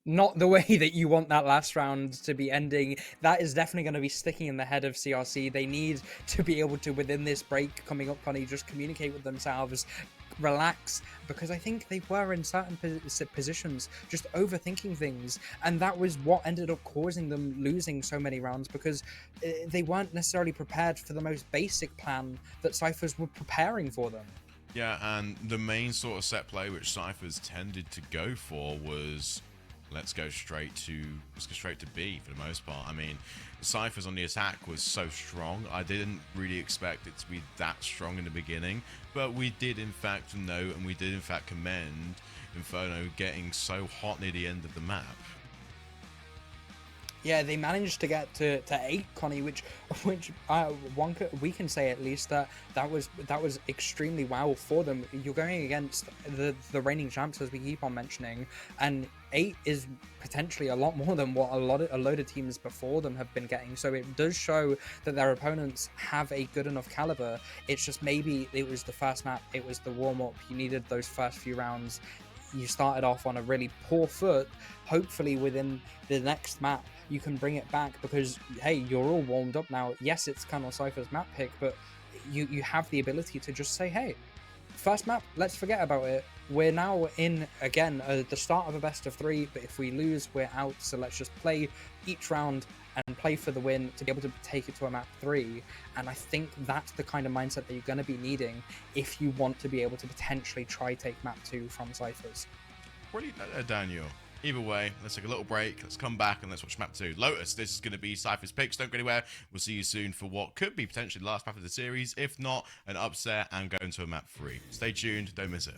Not the way that you want that last round to be ending. That is definitely going to be sticking in the head of CRC. They need to be able to, within this break coming up, Connie, just communicate with themselves, relax, because I think they were in certain positions just overthinking things, and that was what ended up causing them losing so many rounds, because they weren't necessarily prepared for the most basic plan that Cyphers were preparing for them. Yeah, and the main sort of set play which Cyphers tended to go for was let's go straight to B for the most part. I mean, Cyphers on the attack was so strong. I didn't really expect it to be that strong in the beginning, but we did in fact note and we did in fact commend Inferno getting so hot near the end of the map. Yeah, they managed to get to 8, Connie, which we can say at least that was extremely wow for them. You're going against the reigning champs, as we keep on mentioning, and 8 is potentially a lot more than what a load of teams before them have been getting. So it does show that their opponents have a good enough caliber. It's just maybe it was the first map, it was the warm up. You needed those first few rounds. You started off on a really poor foot. Hopefully within the next map you can bring it back, because hey, you're all warmed up now. Yes, it's Colonel Cypher's map pick, but you have the ability to just say, hey, first map, let's forget about it. we're now in again the start of a best of 3, but if we lose, we're out. So let's just play each round and play for the win to be able to take it to a map 3. And I think that's the kind of mindset that you're going to be needing if you want to be able to potentially try take map 2 from Cyphers. Brilliant, Daniel. Either way, let's take a little break, let's come back and let's watch map 2. Lotus, this is going to be Cypher's picks. Don't go anywhere. We'll see you soon for what could be potentially the last map of the series, if not an upset and go into a map 3. Stay tuned, don't miss it.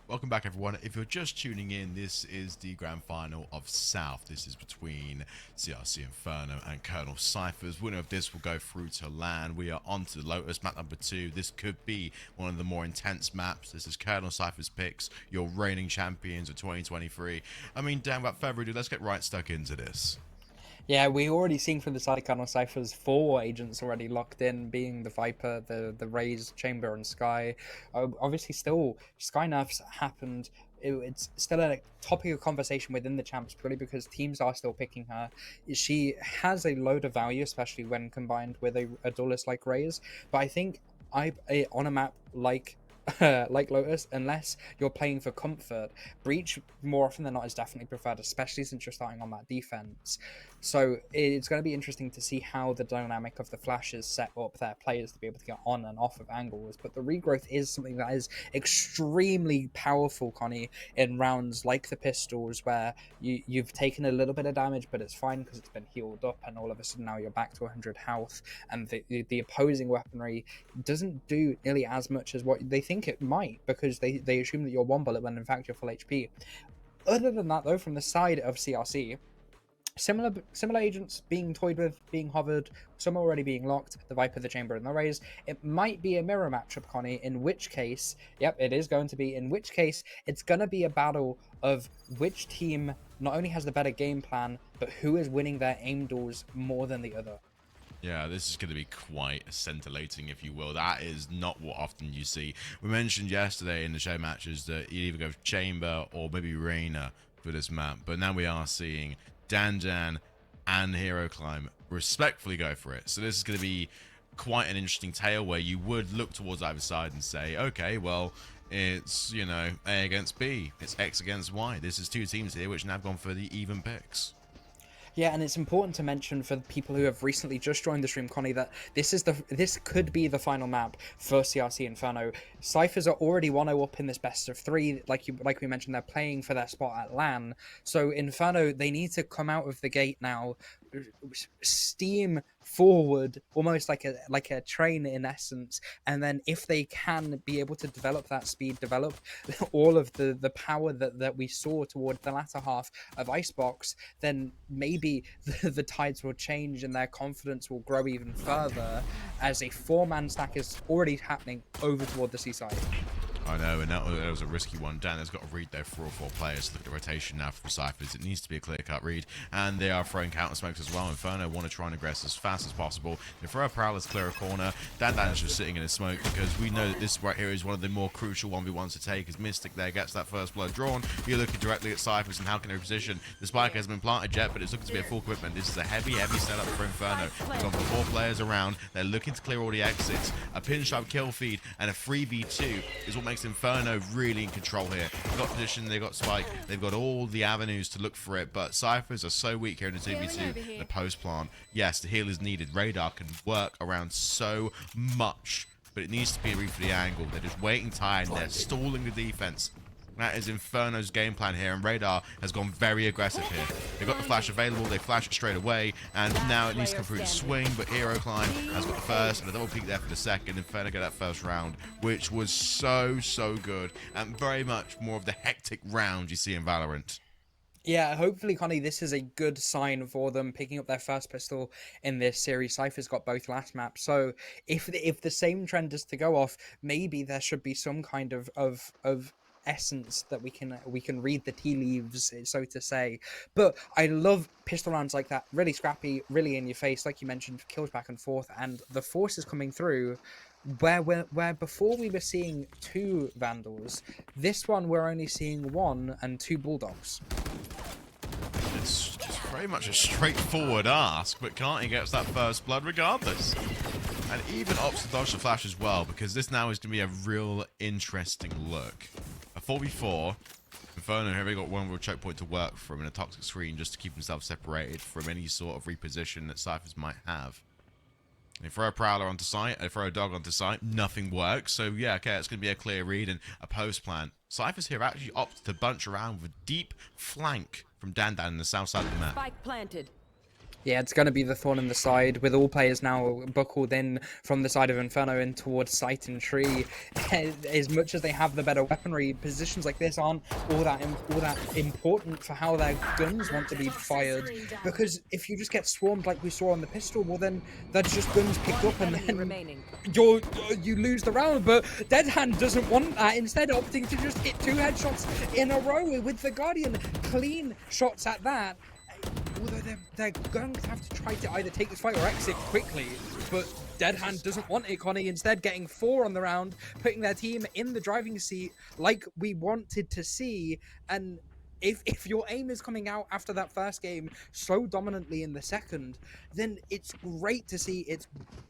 Welcome back, everyone. If you're just tuning in, this is the grand final of South. This is between CRC Inferno and Colonel Cyphers. Winner of this will go through to LAN. We are on to the Lotus, map number 2. This could be one of the more intense maps. This is Colonel Cyphers picks, your reigning champions of 2023. I mean, damn, without further ado, let's get right stuck into this. Yeah, we already seen from the side of Colonel Cypher's 4 agents already locked in, being the Viper, the Raze, Chamber, and Sky. Obviously, still, Sky nerfs happened. It's still a topic of conversation within the champs, purely because teams are still picking her. She has a load of value, especially when combined with a duelist like Raze. But I think on a map like like Lotus, unless you're playing for comfort, Breach more often than not is definitely preferred, especially since you're starting on that defense. So it's going to be interesting to see how the dynamic of the flashes set up their players to be able to get on and off of angles. But the regrowth is something that is extremely powerful, Connie, in rounds like the pistols, where you've taken a little bit of damage, but it's fine because it's been healed up, and all of a sudden now you're back to 100 health, and the opposing weaponry doesn't do nearly as much as what they think it might, because they assume that you're 1 bullet when in fact you're full HP. Other than that, though, from the side of CRC, similar agents being toyed with, being hovered, some already being locked, the Viper, the Chamber, and the Raze. It might be a mirror matchup, Connie, in which case, yep, it is going to be, in which case, it's going to be a battle of which team not only has the better game plan, but who is winning their aim duels more than the other. Yeah, this is going to be quite scintillating, if you will. That is not what often you see. We mentioned yesterday in the show matches that you either go Chamber or maybe Reyna for this map, but now we are seeing Dan and Hero Climb respectfully go for it. So this is going to be quite an interesting tale where you would look towards either side and say, okay, well, it's, you know, A against B. It's X against Y. This is 2 teams here which now have gone for the even picks. Yeah, and it's important to mention for the people who have recently just joined the stream, Connie, that this could be the final map for CRC Inferno. Cyphers are already 1-0 up in this best of 3. Like we mentioned, they're playing for their spot at LAN. So Inferno, they need to come out of the gate now, steam forward, almost like a train in essence, and then if they can be able to develop that speed, develop all of the power that we saw toward the latter half of Icebox, then maybe the tides will change and their confidence will grow even further, as a 4-man stack is already happening over toward the seaside. I know, and that was a risky one. Dan has got to read their 4 or 4 players. Look at the rotation now from Cyphers. It needs to be a clear-cut read, and they are throwing counter smokes as well. Inferno want to try and aggress as fast as possible. They throw a Prowler's clear a corner. Dan is just sitting in his smoke, because we know that this right here is one of the more crucial 1v1s to take, as Mystic there gets that first blood drawn. You're looking directly at Cyphers and how can they position. The spike hasn't been planted yet, but it's looking to be a full commitment. This is a heavy setup for Inferno. They've gone for 4 players around. They're looking to clear all the exits. A pinstripe kill feed and a 3v2 is what makes Inferno really in control here. They've got position, they've got spike, they've got all the avenues to look for it, but Cyphers are so weak here in the 2v2. The post plant, yes, the heal is needed. Radar can work around so much, but it needs to be a read for the angle. They're just waiting tired, they're stalling the defense. That is Inferno's game plan here, and Radar has gone very aggressive here. They've got the flash available, they flash it straight away, and now it needs to come through the swing, but Hero Climb has got the first, and a double peek there for the second. Inferno get that first round, which was so good, and very much more of the hectic round you see in Valorant. Yeah, hopefully, Connie, this is a good sign for them picking up their first pistol in this series. Cypher's got both last maps, so if the same trend is to go off, maybe there should be some kind of essence that we can read the tea leaves, so to say. But I love pistol rounds like that, really scrappy, really in your face, like you mentioned, kills back and forth, and the force is coming through. Where before we were seeing 2 Vandals, this one we're only seeing 1 and 2 Bulldogs. It's very much a straightforward ask, but Carney gets that first blood regardless. And even opts to dodge the flash as well, because this now is going to be a real interesting look. A 4v4. Inferno have got one real choke point to work from in a toxic screen just to keep himself separated from any sort of reposition that Cyphers might have. They throw a Prowler onto site, they throw a dog onto site, nothing works. So yeah, okay, it's going to be a clear read and a post plan. Cyphers here actually opted to bunch around with a deep flank from Dan in the south side of the map. Spike planted. Yeah, it's going to be the thorn in the side with all players now buckled in from the side of Inferno in towards Sight and Tree. As much as they have the better weaponry, positions like this aren't all that important for how their guns want to be fired. Because if you just get swarmed like we saw on the pistol, well then that's just guns picked up and then you lose the round. But Dead Hand doesn't want that. Instead, opting to just hit 2 headshots in a row with the Guardian, clean shots at that. Although they're going to have to try to either take this fight or exit quickly, but Dead Hand doesn't want it, Connie. Instead, getting 4 on the round, putting their team in the driving seat like we wanted to see. And if your aim is coming out after that first game so dominantly in the second, then it's great to see. It's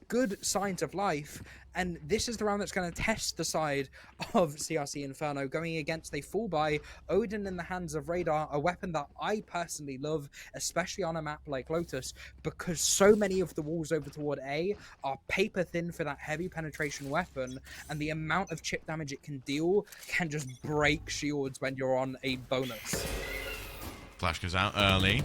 good signs of life. And this is the round that's going to test the side of CRC Inferno, going against a full buy Odin in the hands of Radar, a weapon that I personally love, especially on a map like Lotus, because so many of the walls over toward A are paper thin for that heavy penetration weapon, and the amount of chip damage it can deal can just break shields when you're on a bonus. Flash goes out early.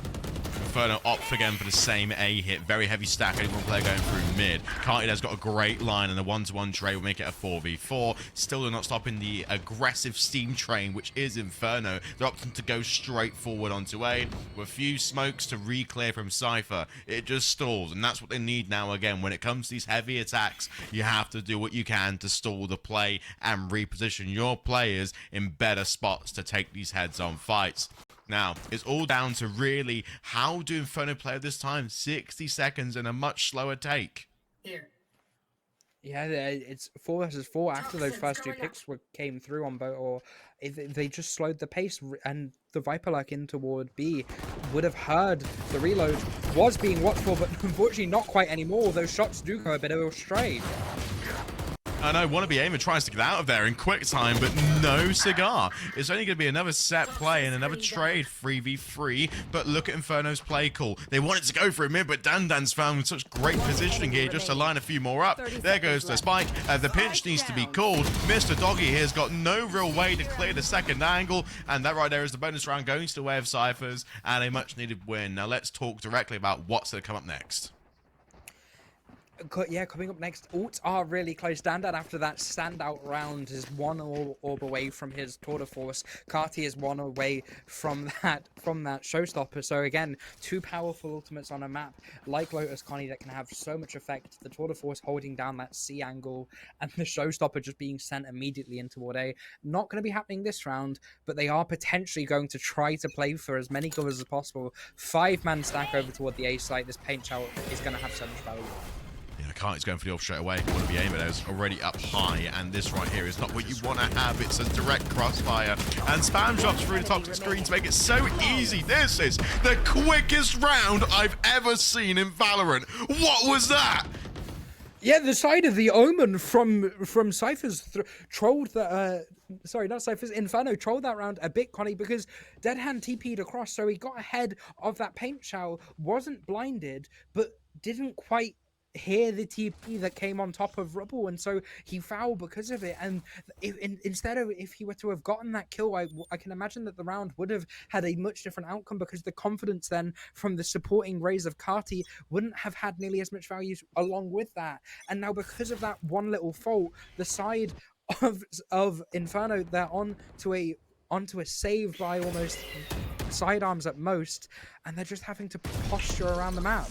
Inferno opt again for the same A hit. Very heavy stack. Only one player going through mid. Cartida's got a great line, and a 1-to-1 trade will make it a 4v4. Still, they're not stopping the aggressive steam train, which is Inferno. They're opting to go straight forward onto A with a few smokes to re-clear from Cypher. It just stalls, and that's what they need now again. When it comes to these heavy attacks, you have to do what you can to stall the play and reposition your players in better spots to take these heads-on fights. Now, it's all down to really how do Inferno play this time? 60 seconds and a much slower take. Here. Yeah, it's 4 versus 4 after those first 2 picks came through on both, or they just slowed the pace, and the Viper Lurk in toward B would have heard the reload was being watched for, but unfortunately not quite anymore. Those shots do go a bit astray. I know, Wannabe Aimer tries to get out of there in quick time, but no cigar. It's only going to be another set play and another trade, 3v3, but look at Inferno's play call. They wanted to go for a mid, but Dandan's found such great positioning here just to line a few more up. There goes the spike. The pinch needs to be called. Mr. Doggy here has got no real way to clear the second angle, and that right there is the bonus round going to the way of Cyphers, and a much-needed win. Now let's talk directly about what's going to come up next. Yeah, coming up next, Alt are really close. Dandan, after that standout round, is 1 orb away from his tour de force. Carti is 1 away from that showstopper. So again, 2 powerful ultimates on a map like Lotus Connie that can have so much effect. The tour de force holding down that C angle, and the showstopper just being sent immediately into Ward A. Not going to be happening this round, but they are potentially going to try to play for as many covers as possible. 5-man stack over toward the A site. This paint shell is going to have so much value. Carti's going for the off straight away. Wannabe Aimer is already up high, and this right here is not what you want to have. It's a direct crossfire, and spam drops through the toxic screen to make it so easy. This is the quickest round I've ever seen in Valorant. What was that? Yeah, the side of the Omen from Cypher's trolled that. Sorry, not Cypher's. Inferno trolled that round a bit, Connie, because Dead Hand TP'd across, so he got ahead of that paint shell, wasn't blinded, but didn't quite hear the TP that came on top of Rubble, and so he fouled because of it. And if he were to have gotten that kill, I can imagine that the round would have had a much different outcome, because the confidence then from the supporting rays of Carti wouldn't have had nearly as much value along with that. And now because of that one little fault, the side of Inferno, they're onto a save by almost sidearms at most, and they're just having to posture around the map.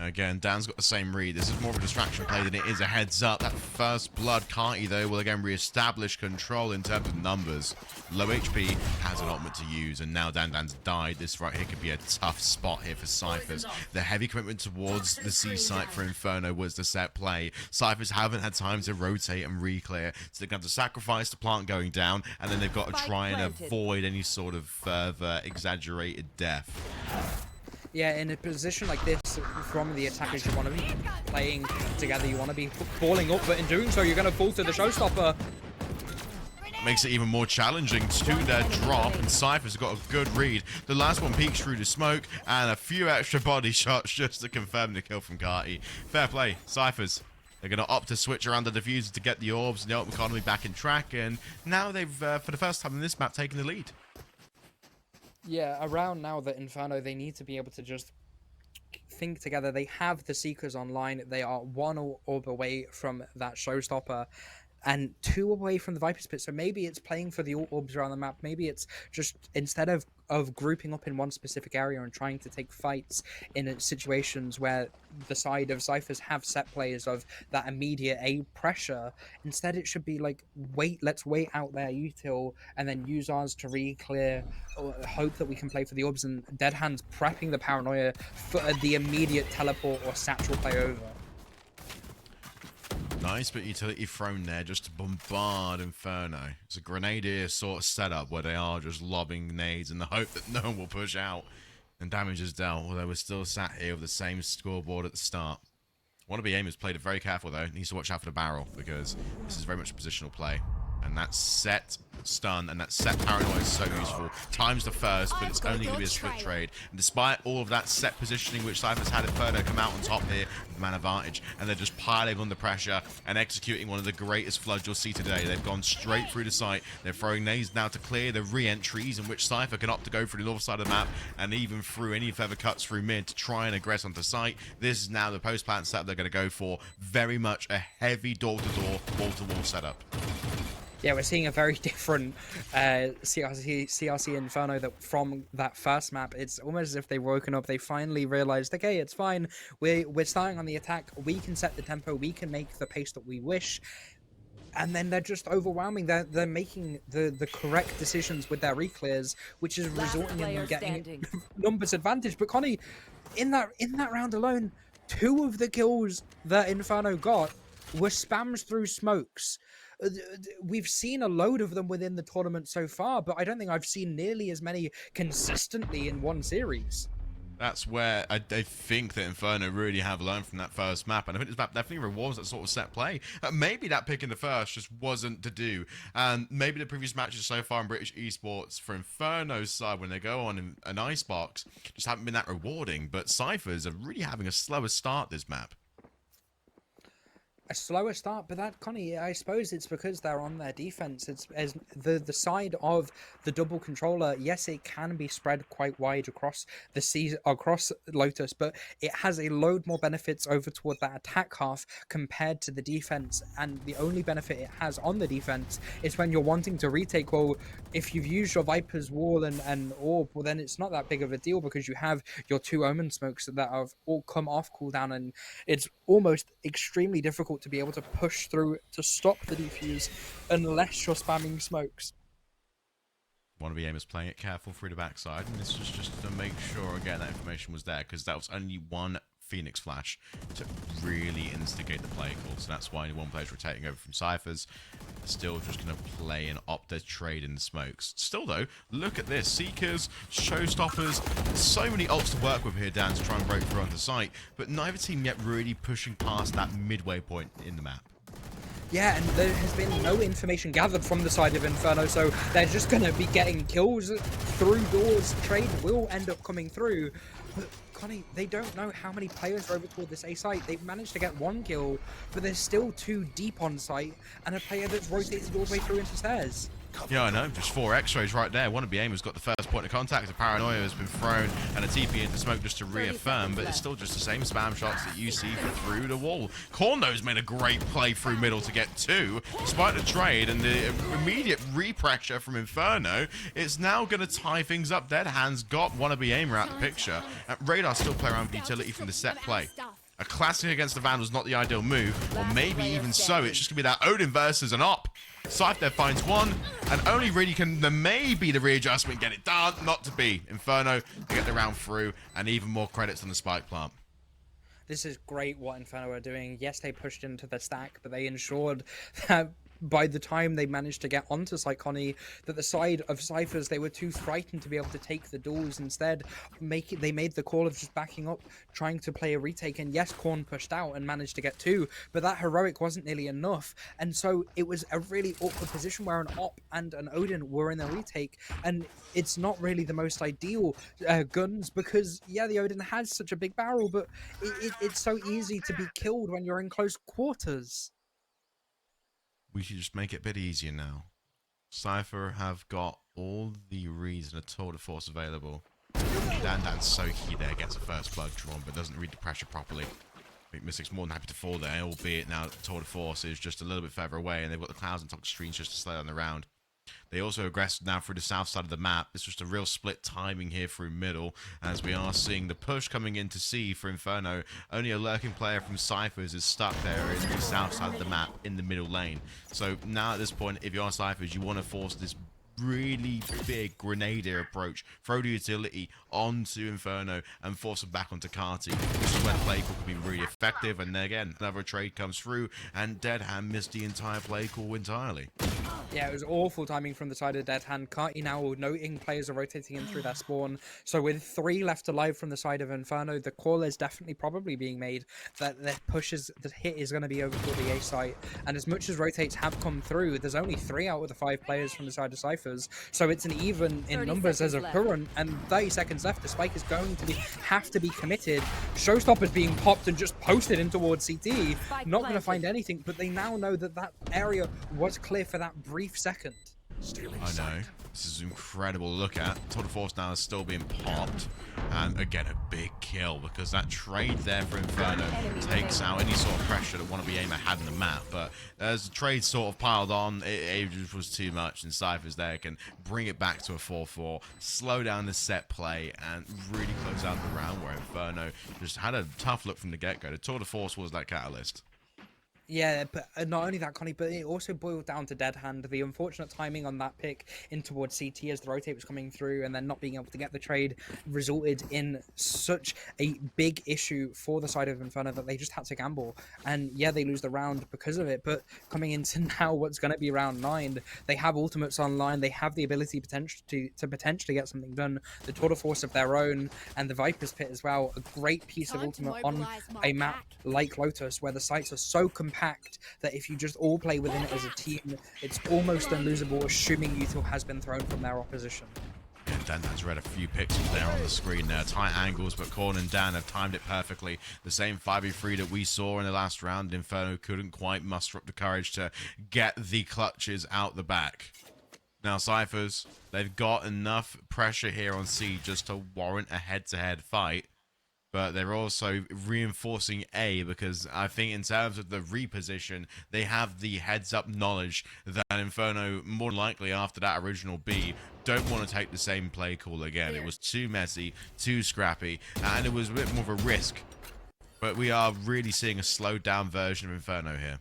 Again, Dan's got the same read. This is more of a distraction play than it is a heads up. That first blood, Carti, though, will again re-establish control in terms of numbers. Low HP has an ultimate to use, and now Dandan's died. This right here could be a tough spot here for Cyphers. The heavy commitment towards the C site for Inferno was the set play. Cyphers haven't had time to rotate and re-clear, so they're going to have to sacrifice the plant going down, and then they've got to try and avoid any sort of further exaggerated death. Yeah, in a position like this, from the attackers, you want to be playing together, you want to be falling up, but in doing so, you're going to fall to the showstopper. Makes it even more challenging to their drop, and Cypher's got a good read. The last one peeks through the smoke, and a few extra body shots just to confirm the kill from Carti. Fair play, Cyphers. They're going to opt to switch around the diffuser to get the orbs and the ultimate economy back in track, and now they've, for the first time in this map, taken the lead. Yeah, around now that Inferno, they need to be able to just think together. They have the Seekers online. They are one orb away from that showstopper, and two away from the Viper's Pit. So maybe it's playing for the orbs around the map. Maybe it's just instead of grouping up in one specific area and trying to take fights in situations where the side of Cyphers have set plays of that immediate A pressure. Instead, it should be like, let's wait out their util and then use ours to re-clear, or hope that we can play for the orbs, and Dead Hands prepping the paranoia for the immediate teleport or satchel play over. Nice bit of utility thrown there just to bombard Inferno. It's a grenadier sort of setup where they are just lobbing nades in the hope that no one will push out and damage is dealt, although we're still sat here with the same scoreboard at the start. Wannabe Aim has played it very careful though. Needs to watch out for the barrel because this is very much a positional play. And that set stun and that set paranoia is so useful. Times the first, but it's only going to be a split trade. And despite all of that set positioning, which Cypher's had Inferno come out on top here with man advantage, and they're just piling on the pressure and executing one of the greatest floods you'll see today. They've gone straight through the site. They're throwing nades now to clear the re-entries, in which Cypher can opt to go through the north side of the map and even through any further cuts through mid to try and aggress onto site. This is now the post-plant setup they're going to go for. Very much a heavy door-to-door, wall-to-wall setup. Yeah, we're seeing a very different CRC Inferno from that first map. It's almost as if they've woken up. They finally realized, okay, it's fine. We're starting on the attack. We can set the tempo. We can make the pace that we wish. And then they're just overwhelming. They're making the correct decisions with their reclears, which is resulting in them getting numbers advantage. But Connie, in that round alone, 2 of the kills that Inferno got were spams through smokes. We've seen a load of them within the tournament so far, but I don't think I've seen nearly as many consistently in one series. That's where I think that Inferno really have learned from that first map, and I think this map definitely rewards that sort of set play. Maybe that pick in the first just wasn't to do, and maybe the previous matches so far in British Esports for Inferno's side, when they go on in an icebox, just haven't been that rewarding, but Cyphers are really having a slower start this map. A slower start, but that, Connie, I suppose it's because they're on their defense. It's as the side of the double controller. Yes, it can be spread quite wide across across Lotus, but it has a load more benefits over toward that attack half compared to the defense. And the only benefit it has on the defense is when you're wanting to retake. Well, if you've used your Viper's Wall and Orb, well, then it's not that big of a deal because you have your 2 Omen smokes that have all come off cooldown, and it's almost extremely difficult to be able to push through to stop the defuse unless you're spamming smokes. Wannabe Aim is playing it careful through the backside, and this was just to make sure, again, that information was there, because that was only one Phoenix flash to really instigate the play call, so that's why only one player's rotating over from Cyphers. Still just going to play and opt their trade in the smokes. Still though, look at this. Seekers, Showstoppers, so many ults to work with here, Dan, to try and break through onto site, but neither team yet really pushing past that midway point in the map. Yeah, and there has been no information gathered from the side of Inferno, so they're just going to be getting kills through doors. Trade will end up coming through. But Connie, they don't know how many players are over toward this A site. They've managed to get 1 kill, but there's still 2 deep on site, and a player that's rotated all the way through into stairs. Yeah, I know. Just 4 X-rays right there. Wannabe Aim has got the first point of contact. The paranoia has been thrown and a TP into smoke just to reaffirm, but it's still just the same spam shots that you see through the wall. Corno's made a great play through middle to get 2. Despite the trade and the immediate re-pressure from Inferno, it's now going to tie things up. Dead Hands got Wannabe Aim out the picture. Radar still play around with utility from the set play. A classic against the Vandals, not the ideal move, or maybe even so, it's just going to be that Odin versus an op. Scythe there finds 1, and only really can maybe the readjustment get it done, not to be. Inferno to get the round through, and even more credits on the spike plant. This is great what Inferno are doing. Yes, they pushed into the stack, but they ensured that by the time they managed to get onto Connie, that the side of Cyphers, they were too frightened to be able to take the duels. Instead, they made the call of just backing up, trying to play a retake. And yes, Korn pushed out and managed to get 2, but that heroic wasn't nearly enough. And so it was a really awkward position where an Op and an Odin were in the retake. And it's not really the most ideal guns because, yeah, the Odin has such a big barrel, but it's so easy to be killed when you're in close quarters. We should just make it a bit easier now. Cypher have got all the reason a tour de force available Dan's so key there, gets a first blood drawn, but doesn't read the pressure properly. I think Mystic's more than happy to fall there, albeit now Tour de Force is just a little bit further away, and they've got the clouds and toxic screens just to slow down the round. They also aggressed now through the south side of the map. It's just a real split timing here through middle, as we are seeing the push coming in to C for Inferno. Only a lurking player from Cyphers is stuck there in the south side of the map in the middle lane. So now at this point, if you are Cyphers, you want to force this really big grenadier approach, throw the utility onto Inferno and force them back onto Carti. This is where the play call can be really effective, and then again, another trade comes through, and Dead Hand missed the entire play call entirely. Yeah, it was awful timing from the side of Dead Hand. Carti now noting players are rotating in through their spawn. So with 3 left alive from the side of Inferno, the call is definitely probably being made that the hit is going to be over to the A site. And as much as rotates have come through, there's only 3 out of the 5 players from the side of Cyphers. So it's an even in numbers as of current, and 30 seconds left. The spike is going to have to be committed. Showstopper's being popped and just posted in towards CT. Not going to find anything, but they now know that that area was clear for that brief second. I know. This is incredible to look at. Tour de Force now is still being popped. And again, a big kill, because that trade there for Inferno takes out any sort of pressure that wannabe Aimer had in the map. But as the trade sort of piled on, it just was too much. And Cyphers there can bring it back to a 4-4, slow down the set play, and really close out the round, where Inferno just had a tough look from the get-go. The Tour de Force was that catalyst. Yeah, but not only that, Connie, but it also boiled down to Dead Hand. The unfortunate timing on that pick in towards CT as the rotate was coming through, and then not being able to get the trade resulted in such a big issue for the side of Inferno that they just had to gamble. And yeah, they lose the round because of it, but coming into now what's going to be round 9, they have ultimates online, they have the ability to potentially get something done. The Tour de Force of their own, and the Viper's Pit as well, a great piece of ultimate on a map like Lotus, where the sites are so compact that if you just all play within it as a team, it's almost unlosable, assuming util has been thrown from their opposition. Yeah, Dan has read a few pixels there on the screen there. Tight angles, but Korn and Dan have timed it perfectly. The same 5v3 that we saw in the last round. Inferno couldn't quite muster up the courage to get the clutches out the back. Now, Cyphers, they've got enough pressure here on C just to warrant a head-to-head fight. But they're also reinforcing A, because I think in terms of the reposition, they have the heads-up knowledge that Inferno, more than likely after that original B, don't want to take the same play call again. It was too messy, too scrappy, and it was a bit more of a risk. But we are really seeing a slowed-down version of Inferno here.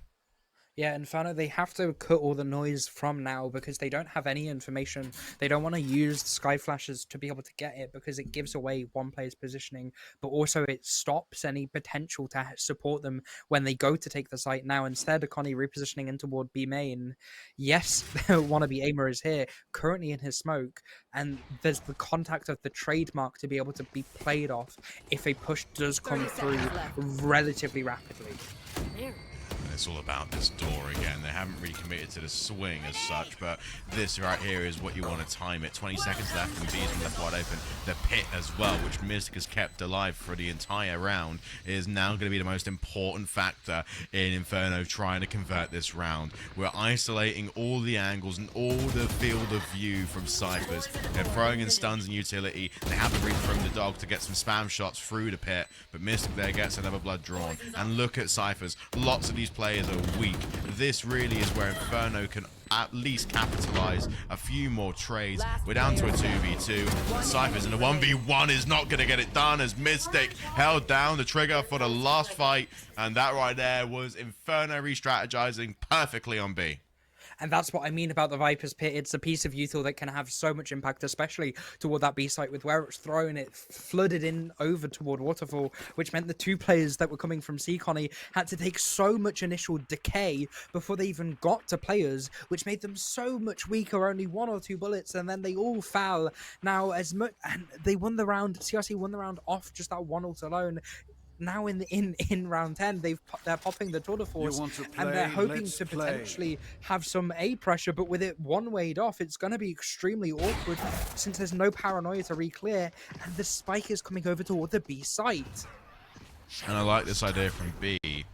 Yeah, Inferno, they have to cut all the noise from now because they don't have any information. They don't want to use Sky Flashes to be able to get it because it gives away one player's positioning, but also it stops any potential to support them when they go to take the site now. Instead, Connie repositioning in toward B main. Yes, wannabe Aimer is here, currently in his smoke, and there's the contact of the trademark to be able to be played off if a push does come through relatively rapidly. And it's all about this door again. They haven't really committed to the swing as such, but this right here is what you want to time it. 20 seconds left, and B's been left wide open. The pit as well, which Mystic has kept alive for the entire round, is now going to be the most important factor in Inferno trying to convert this round. We're isolating all the angles and all the field of view from Cyphers. They're throwing in stuns and utility. They have to from the dog to get some spam shots through the pit, but Mystic there gets another blood drawn. And look at Cyphers. Lots of these players are weak. This really is where Inferno can at least capitalize a few more trades. We're down to a 2v2. Cyphers in a 1v1 is not going to get it done as Mystic held down the trigger for the last fight, and that right there was Inferno re-strategizing perfectly on B. And that's what I mean about the Viper's Pit. It's a piece of util that can have so much impact, especially toward that B site with where it's thrown. It flooded in over toward Waterfall, which meant the 2 players that were coming from C Connie had to take so much initial decay before they even got to players, which made them so much weaker, only 1 or 2 bullets, and then they all fell. Now, and they won the round, CRC won the round off just that 1 ult alone. Now in round 10, they're popping the Tour de Force, and they're hoping to potentially have some A pressure, but with it one-wayed off, it's going to be extremely awkward since there's no paranoia to re-clear, and the spike is coming over toward the B site. And I like this idea from B. It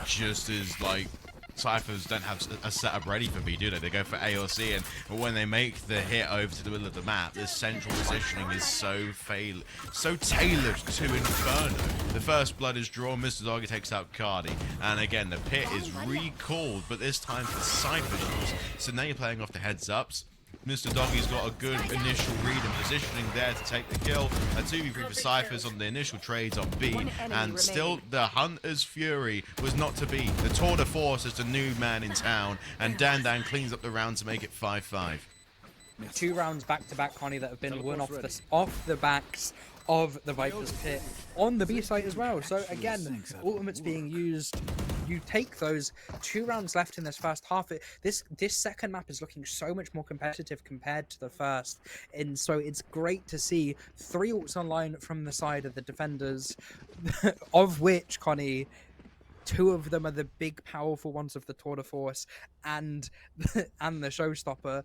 just is like Cyphers don't have a setup ready for B, do they? They go for A or C, and when they make the hit over to the middle of the map, this central positioning is so tailored to Inferno. The first blood is drawn, Mr. Doggy takes out Cardi, and again, the pit is recalled, but this time for Cyphers. So now you're playing off the heads-ups. Mr. Doggy's got a good initial read and positioning there to take the kill. A 2v3 for Cyphers on the initial trades on B, and still the Hunter's Fury was not to be. The tour de force is the new man in town, and Dan cleans up the round to make it 5-5. 2 rounds back-to-back, Connie, that have been won off the backs of the Viper's pit on the B site as well. So again, ultimates being used. You take those 2 rounds left in this first half. This second map is looking so much more competitive compared to the first, and so it's great to see 3 ults online from the side of the defenders, of which, Connie, 2 of them are the big, powerful ones of the Tour de Force and the Showstopper.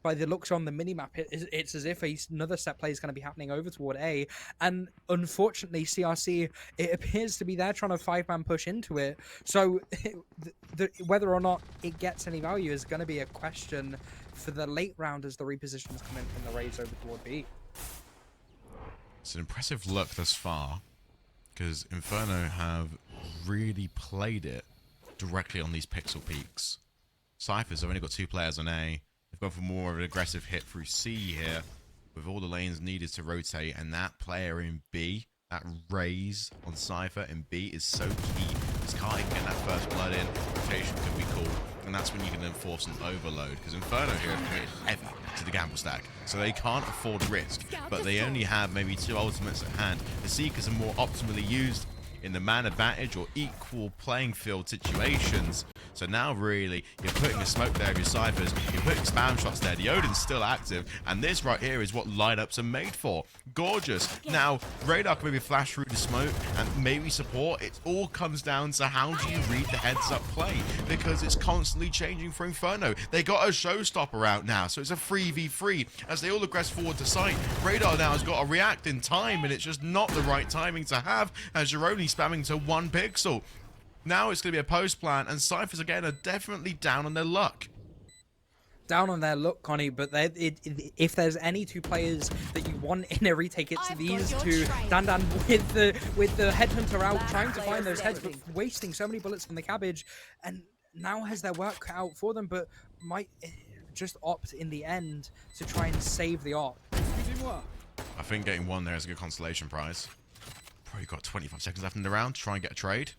By the looks on the minimap, it's as if another set play is going to be happening over toward A, and unfortunately CRC, it appears to be there trying to 5-man push into it, so whether or not it gets any value is going to be a question for the late round as the repositions come in from the Rays over toward B. It's an impressive look thus far, because Inferno have really played it directly on these pixel peaks. Cyphers have only got 2 players on A. They've gone for more of an aggressive hit through C here, with all the lanes needed to rotate, and that player in B, that raise on Cypher in B is so key. Because Kai can get that first blood in, rotation could be cool, and that's when you can then force an overload, because Inferno here have committed heavy to the gamble stack, so they can't afford risk, but they only have maybe 2 ultimates at hand. The Seekers are more optimally used in the man advantage or equal playing field situations. So now really, you're putting a smoke there of your Cyphers, you're putting spam shots there, the Odin's still active, and this right here is what lineups are made for. Gorgeous. Now, Radar can maybe flash through the smoke and maybe support. It all comes down to how do you read the heads-up play, because it's constantly changing for Inferno. They got a Showstopper out now, so it's a 3v3 as they all aggress forward to site. Radar now has got to react in time, and it's just not the right timing to have as you're only spamming to 1 pixel. Now it's going to be a post plan, and Cyphers again are definitely down on their luck. Down on their luck, Connie, but if there's any 2 players that you want in a retake, it's these 2. Dan with the headhunter out, trying to find those heads, but wasting so many bullets from the cabbage, and now has their work cut out for them, but might just opt in the end to try and save the op. I think getting 1 there is a good consolation prize. Probably got 25 seconds left in the round to try and get a trade.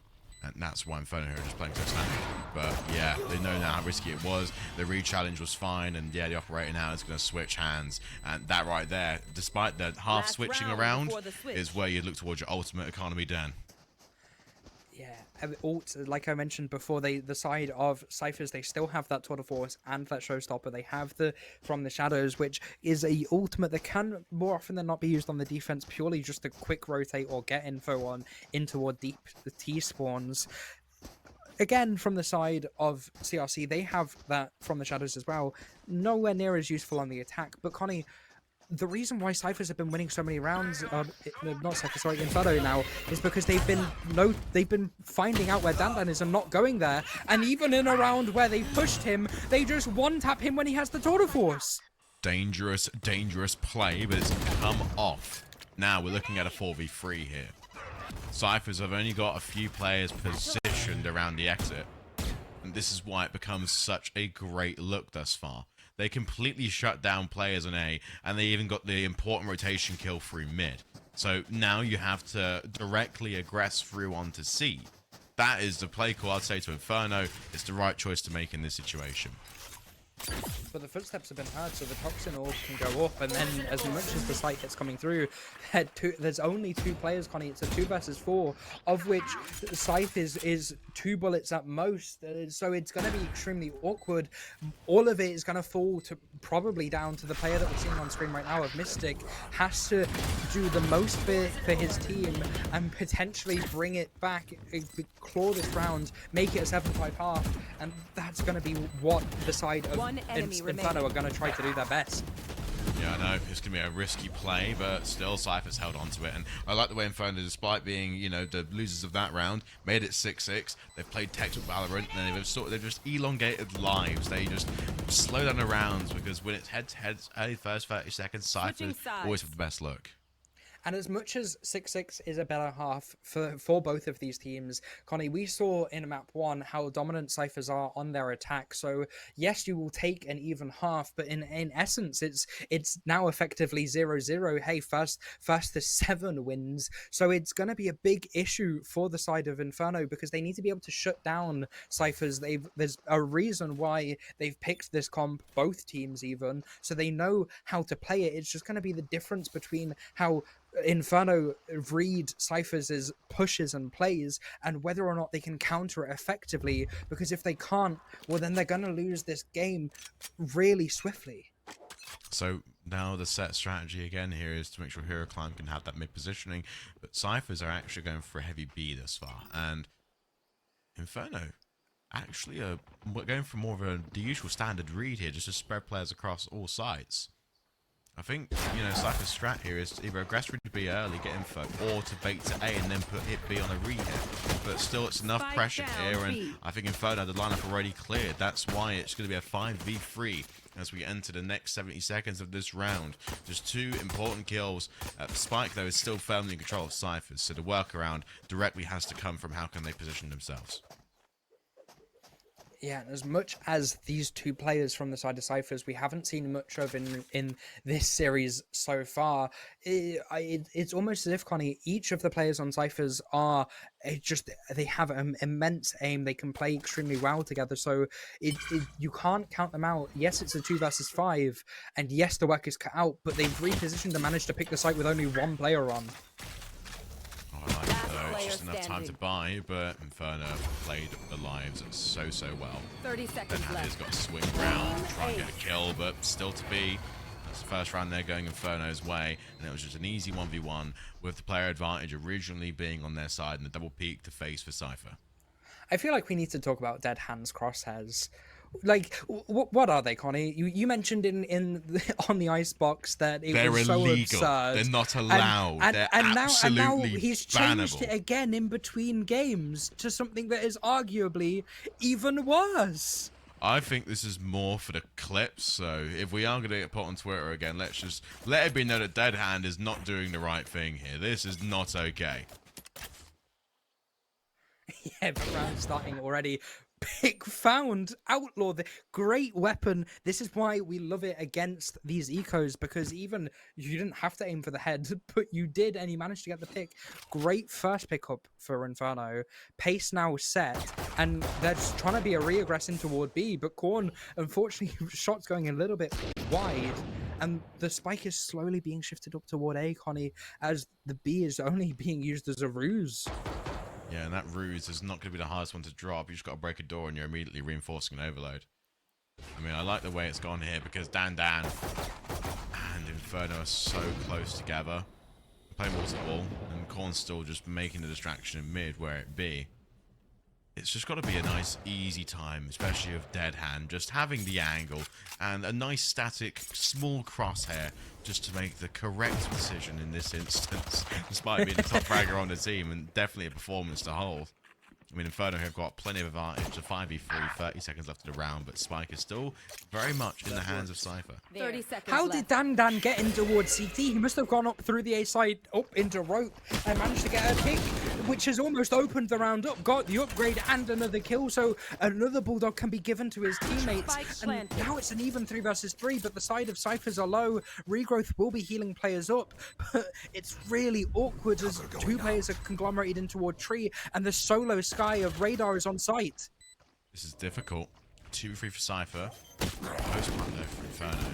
And that's why Inferno here are just playing so standard. But yeah, they know now how risky it was. The re-challenge was fine, and yeah, the operator now is going to switch hands. And that right there, despite the half switching around, is where you look towards your ultimate economy, Dan. Yeah, ult, like I mentioned before, the side of Cyphers, they still have that Tour de Force and that Showstopper. They have the From the Shadows, which is a ultimate that can more often than not be used on the defense, purely just to quick rotate or get info on into or deep the T spawns. Again, from the side of CRC, they have that From the Shadows as well. Nowhere near as useful on the attack, but Connie, the reason why Cyphers have been winning so many rounds, not Cyphers, sorry, Inferno now, is because they've been finding out where Dan is and not going there. And even in a round where they pushed him, they just one-tap him when he has the Tour de Force. Dangerous, dangerous play, but it's come off. Now we're looking at a 4v3 here. Cyphers have only got a few players positioned around the exit, and this is why it becomes such a great look thus far. They completely shut down players on A, and they even got the important rotation kill through mid. So now you have to directly aggress through onto C. That is the play call I'd say to Inferno. It's the right choice to make in this situation. But the footsteps have been heard, so the toxin orb can go up, and then as we mentioned, the site gets coming through. There's only 2 players, Connie. It's a 2 versus 4, of which Scythe is 2 bullets at most, so it's going to be extremely awkward. All of it is going to fall to probably down to the player that we're seeing on screen right now of Mystic. Has to do the most for his team and potentially bring it back, claw this round, make it a 7-5 half, and that's going to be what the side of Inferno are going to try to do their best. Yeah, I know it's going to be a risky play, but still Cypher's held on to it. And I like the way Inferno, despite being, you know, the losers of that round, made it 6-6. They've played textbook Valorant, and they've just elongated lives. They just slow down the rounds, because when it's head-to-head, early first 30 seconds, Cypher always have the best look. And as much as 6-6 is a better half for both of these teams, Connie, we saw in map 1 how dominant Cyphers are on their attack. So yes, you will take an even half, but in essence, it's now effectively 0-0. Hey, first to 7 wins. So it's going to be a big issue for the side of Inferno, because they need to be able to shut down Cyphers. There's a reason why they've picked this comp, both teams even, so they know how to play it. It's just going to be the difference between how Inferno read Cyphers' pushes and plays, and whether or not they can counter it effectively, because if they can't, well, then they're going to lose this game really swiftly. So now the set strategy again here is to make sure Hero Climb can have that mid positioning, but Cyphers are actually going for a heavy B thus far, and Inferno actually are going for more of the usual standard read here, just to spread players across all sides. I think, you know, Cypher's strat here is to either aggress read B early, get info, or to bait to A and then hit B on a re-hit. But still, it's enough pressure here, and I think Inferno had the lineup already cleared. That's why it's going to be a 5v3 as we enter the next 70 seconds of this round. Just 2 important kills. Spike, though, is still firmly in control of Cyphers, so the workaround directly has to come from how can they position themselves. Yeah, as much as these two players from the side of Cyphers we haven't seen much of in this series so far, it's almost as if, Connie, each of the players on Cyphers are they have an immense aim. They can play extremely well together, so you can't count them out. Yes, it's a 2 versus 5, and yes, the work is cut out, but they've repositioned and managed to pick the site with only 1 player on. I like it though, it's just enough time to buy, but Inferno played the lives so well. 30 seconds Then left. Hatter's got to swing round, try and get a kill, but still to be. That's the first round there going Inferno's way, and it was just an easy 1v1 with the player advantage originally being on their side and the double peak to face for Cypher. I feel like we need to talk about Dead Hands crosshairs. Like, what are they, Connie? You mentioned on the icebox that it was so illegal. absurd. They're not allowed. They're and now absolutely he's changed bannable. it again in between games to something that is arguably even worse. I think this is more for the clips, so if we are going to get put on Twitter again, let's just let it be known that Dead Hand is not doing the right thing here. This is not okay. Yeah, but round starting already. Pick found, outlaw, the great weapon. This is why we love it against these ecos, because even you didn't have to aim for the head, but you did, and you managed to get the pick. Great first pickup for Inferno. Pace now set, and they're just trying to be a re-aggress toward B, but Korn, unfortunately, shots going a little bit wide, and the spike is slowly being shifted up toward A, Connie, as the B is only being used as a ruse. Yeah, and that ruse is not going to be the hardest one to drop. You just got to break a door and you're immediately reinforcing an overload. I mean, I like the way it's gone here because Dan and Inferno are so close together. Playing wall to wall, and Korn's still just making the distraction in mid where it be. It's just got to be a nice, easy time, especially with Dead Hand, just having the angle and a nice static, small crosshair just to make the correct decision in this instance, despite being the top fragger on the team and definitely a performance to hold. I mean, Inferno have got plenty of advantage, a 5v3, 30 seconds left of the round, but Spike is still very much in the hands of Cypher. 30 seconds How left. did Dan get in towards CT? He must have gone up through the A side, up into rope, and managed to get a pick, which has almost opened the round up, got the upgrade and another kill, so another Bulldog can be given to his teammates. And now it's an even 3 versus 3, but the side of Cyphers are low. Regrowth will be healing players up, but it's really awkward as 2 players are conglomerated in toward tree, and the solo Sky of Radar is on site. This is difficult. 2-3 for Cypher. Post plant though for Inferno.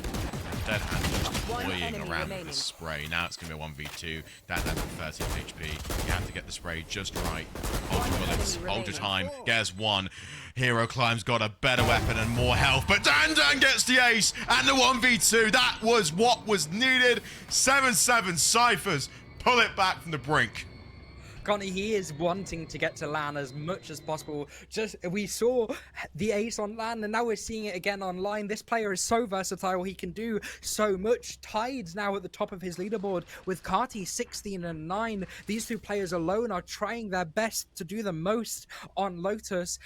And Dead Hand just toying around with the spray. Now it's going to be a 1v2. Dead Hand with 30 HP. You have to get the spray just right. Hold your bullets. Hold your time. Gets one. Hero Climb's got a better weapon and more health. But Dan gets the ace and the 1v2. That was what was needed. 7-7 Cyphers. Pull it back from the brink. Connie, he is wanting to get to LAN as much as possible. Just we saw the ace on LAN, and now we're seeing it again online. This player is so versatile; he can do so much. Tied now at the top of his leaderboard with Carti 16 and 9. These two players alone are trying their best to do the most on Lotus.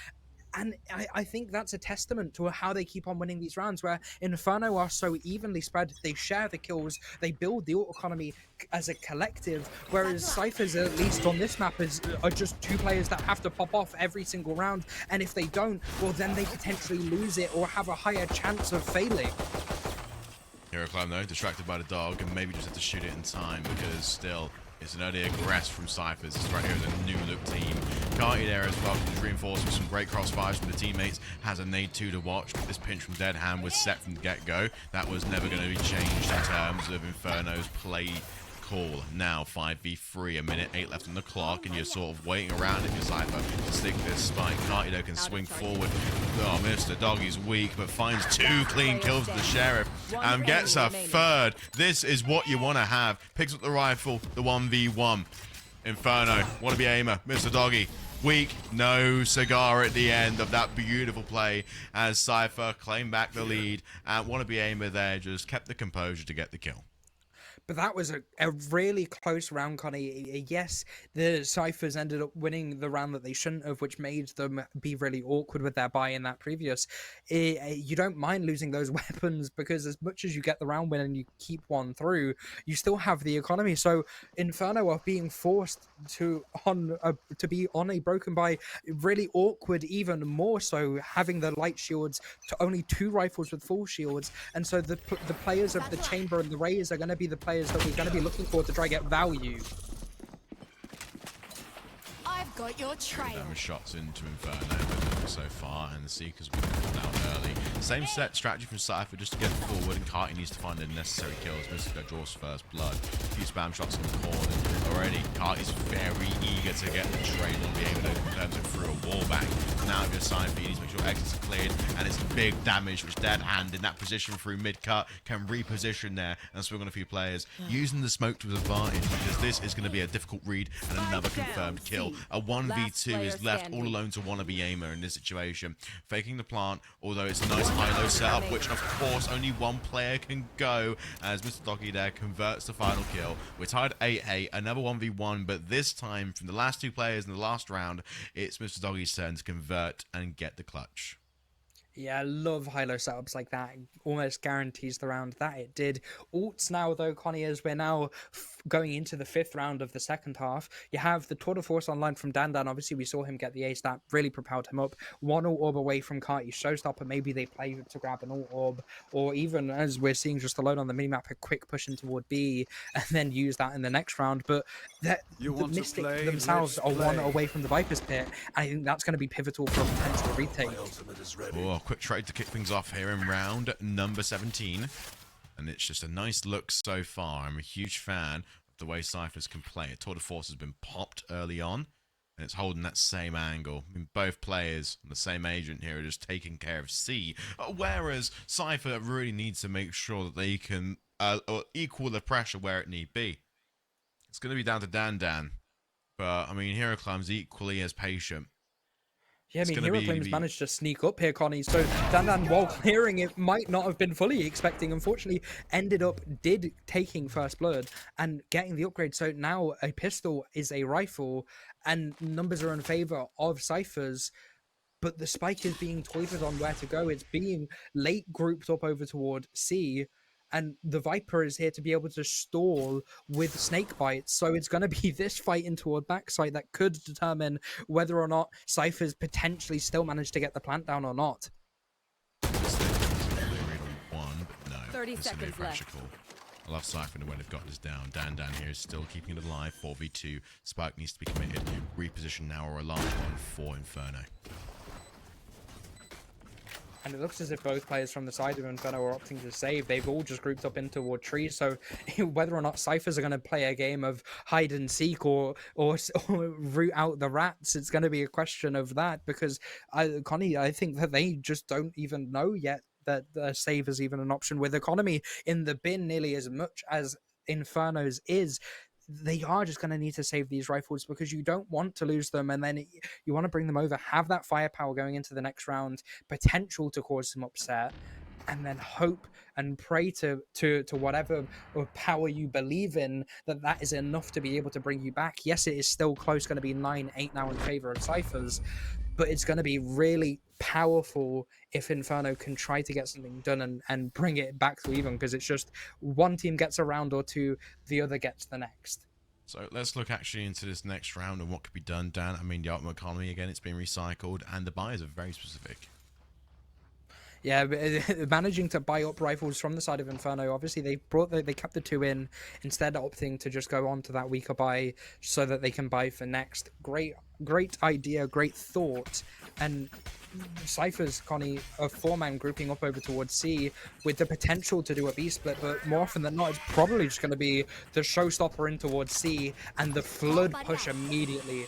And I think that's a testament to how they keep on winning these rounds, where Inferno are so evenly spread. They share the kills, they build the ult economy as a collective, whereas Cyphers, at least on this map, are just two players that have to pop off every single round. And if they don't, well, then they potentially lose it or have a higher chance of failing. Hero Climb, though, distracted by the dog, and maybe just have to shoot it in time because still it's an early aggress from Cyphers. This right here is a new look team. Carti there as well, just reinforced with some great crossfires from the teammates. Has a nade 2 to watch. This pinch from Dead Hand was set from the get-go. That was never going to be changed in terms of Inferno's play call. Now 5v3, a minute 8 left on the clock, and you're sort of waiting around if you're Cypher to stick this spike. Carti though can swing forward. Oh, Mr. Doggy's weak, but finds 2 clean kills to the Sheriff and gets a third. This is what you want to have. Picks up the rifle, the 1v1. Inferno, wanna be aimer, Mr. Doggy. Weak, no cigar at the end of that beautiful play as Cypher claimed back the lead, and wanna be aimer there just kept the composure to get the kill. But that was a really close round, Connie. Yes, the Cyphers ended up winning the round that they shouldn't have, which made them be really awkward with their buy in that previous. You don't mind losing those weapons because as much as you get the round win and you keep one through, you still have the economy. So Inferno are being forced to be on a broken buy, really awkward, even more so having the light shields to only 2 rifles with full shields. And so the players of the Chamber and the Rays are going to be the players that we're going to be looking for to try and get value. I've got your trail. Shots into Inferno, but so far, and the Seekers will be pulled out early. Same set strategy from Cypher just to get forward, and Carti needs to find the necessary kills. Mystico draws first blood. A few spam shots in the corner already. Carti's very eager to get the trade and be able to confirm it through a wall back. Now if you're Cypher, you need to make sure exits are cleared, and it's big damage, which Dead Hand in that position through mid-cut can reposition there and swing on a few players, using the smoke to his advantage, because this is going to be a difficult read and another confirmed kill. A 1v2 is left all alone to wannabe aimer in this situation. Faking the plant, although it's a nice high-low setup, which of course only one player can go, as Mr. Doggy there converts the final kill. We're tied 8-8, another 1v1, but this time from the last 2 players in the last round, it's Mr. Doggy's turn to convert and get the clutch. Yeah, I love high-low setups like that. Almost guarantees the round. That it did. Ults now, though, Connie, as we're now going into the 5th round of the second half. You have the Tour de Force online from Dandan. Obviously, we saw him get the ace. That really propelled him up. 1 ult orb away from Carti Showstopper. Maybe they play to grab an ult orb. Or even, as we're seeing just alone on the minimap, a quick push in toward B and then use that in the next round. But the Mystic themselves are 1 away from the Viper's Pit. I think that's going to be pivotal for a potential retake. Oh, quick trade to kick things off here in round number 17. And it's just a nice look so far. I'm a huge fan of the way Cyphers can play. A Tour de Force has been popped early on, and it's holding that same angle. I mean, both players and the same agent here are just taking care of C. Whereas Cypher really needs to make sure that they can equal the pressure where it need be. It's going to be down to Dandan. But, I mean, Hero Climb's equally as patient. Yeah, I mean, Hero Claims managed to sneak up here, Connie. So Dandan, while clearing it, might not have been fully expecting. Unfortunately, did taking first blood and getting the upgrade. So now a pistol is a rifle, and numbers are in favor of Cyphers. But the spike is being toyed on where to go. It's being late grouped up over toward C. And the Viper is here to be able to stall with snake bites. So it's going to be this fight into a backside that could determine whether or not Cyphers potentially still manage to get the plant down or not. 30 seconds left. I love Cypher and when they've got this down. Dan here is still keeping it alive. 4v2. Spike needs to be committed. Reposition now or a large one for Inferno. And it looks as if both players from the side of Inferno are opting to save. They've all just grouped up in toward trees. So whether or not Cyphers are going to play a game of hide and seek or root out the rats, it's going to be a question of that. Because, Connie, I think that they just don't even know yet that save is even an option. With economy in the bin nearly as much as Inferno's is, they are just going to need to save these rifles because you don't want to lose them, and then you want to bring them over, have that firepower going into the next round, potential to cause some upset, and then hope and pray to whatever power you believe in that is enough to be able to bring you back. Yes, it is still close, going to be 9-8 now in favor of Cyphers, but it's going to be really powerful if Inferno can try to get something done and bring it back to even, because it's just one team gets a round or two, the other gets the next. So let's look actually into this next round and what could be done, Dan. I mean, the Ultimate Economy, again, it's been recycled, and the buyers are very specific. Yeah, managing to buy up rifles from the side of Inferno. Obviously, they kept the 2 in, instead opting to just go on to that weaker buy so that they can buy for next. Great idea, great thought. And Cyphers, Connie, a 4-man grouping up over towards C with the potential to do a B split, but more often than not, it's probably just going to be the showstopper in towards C and the flood push immediately.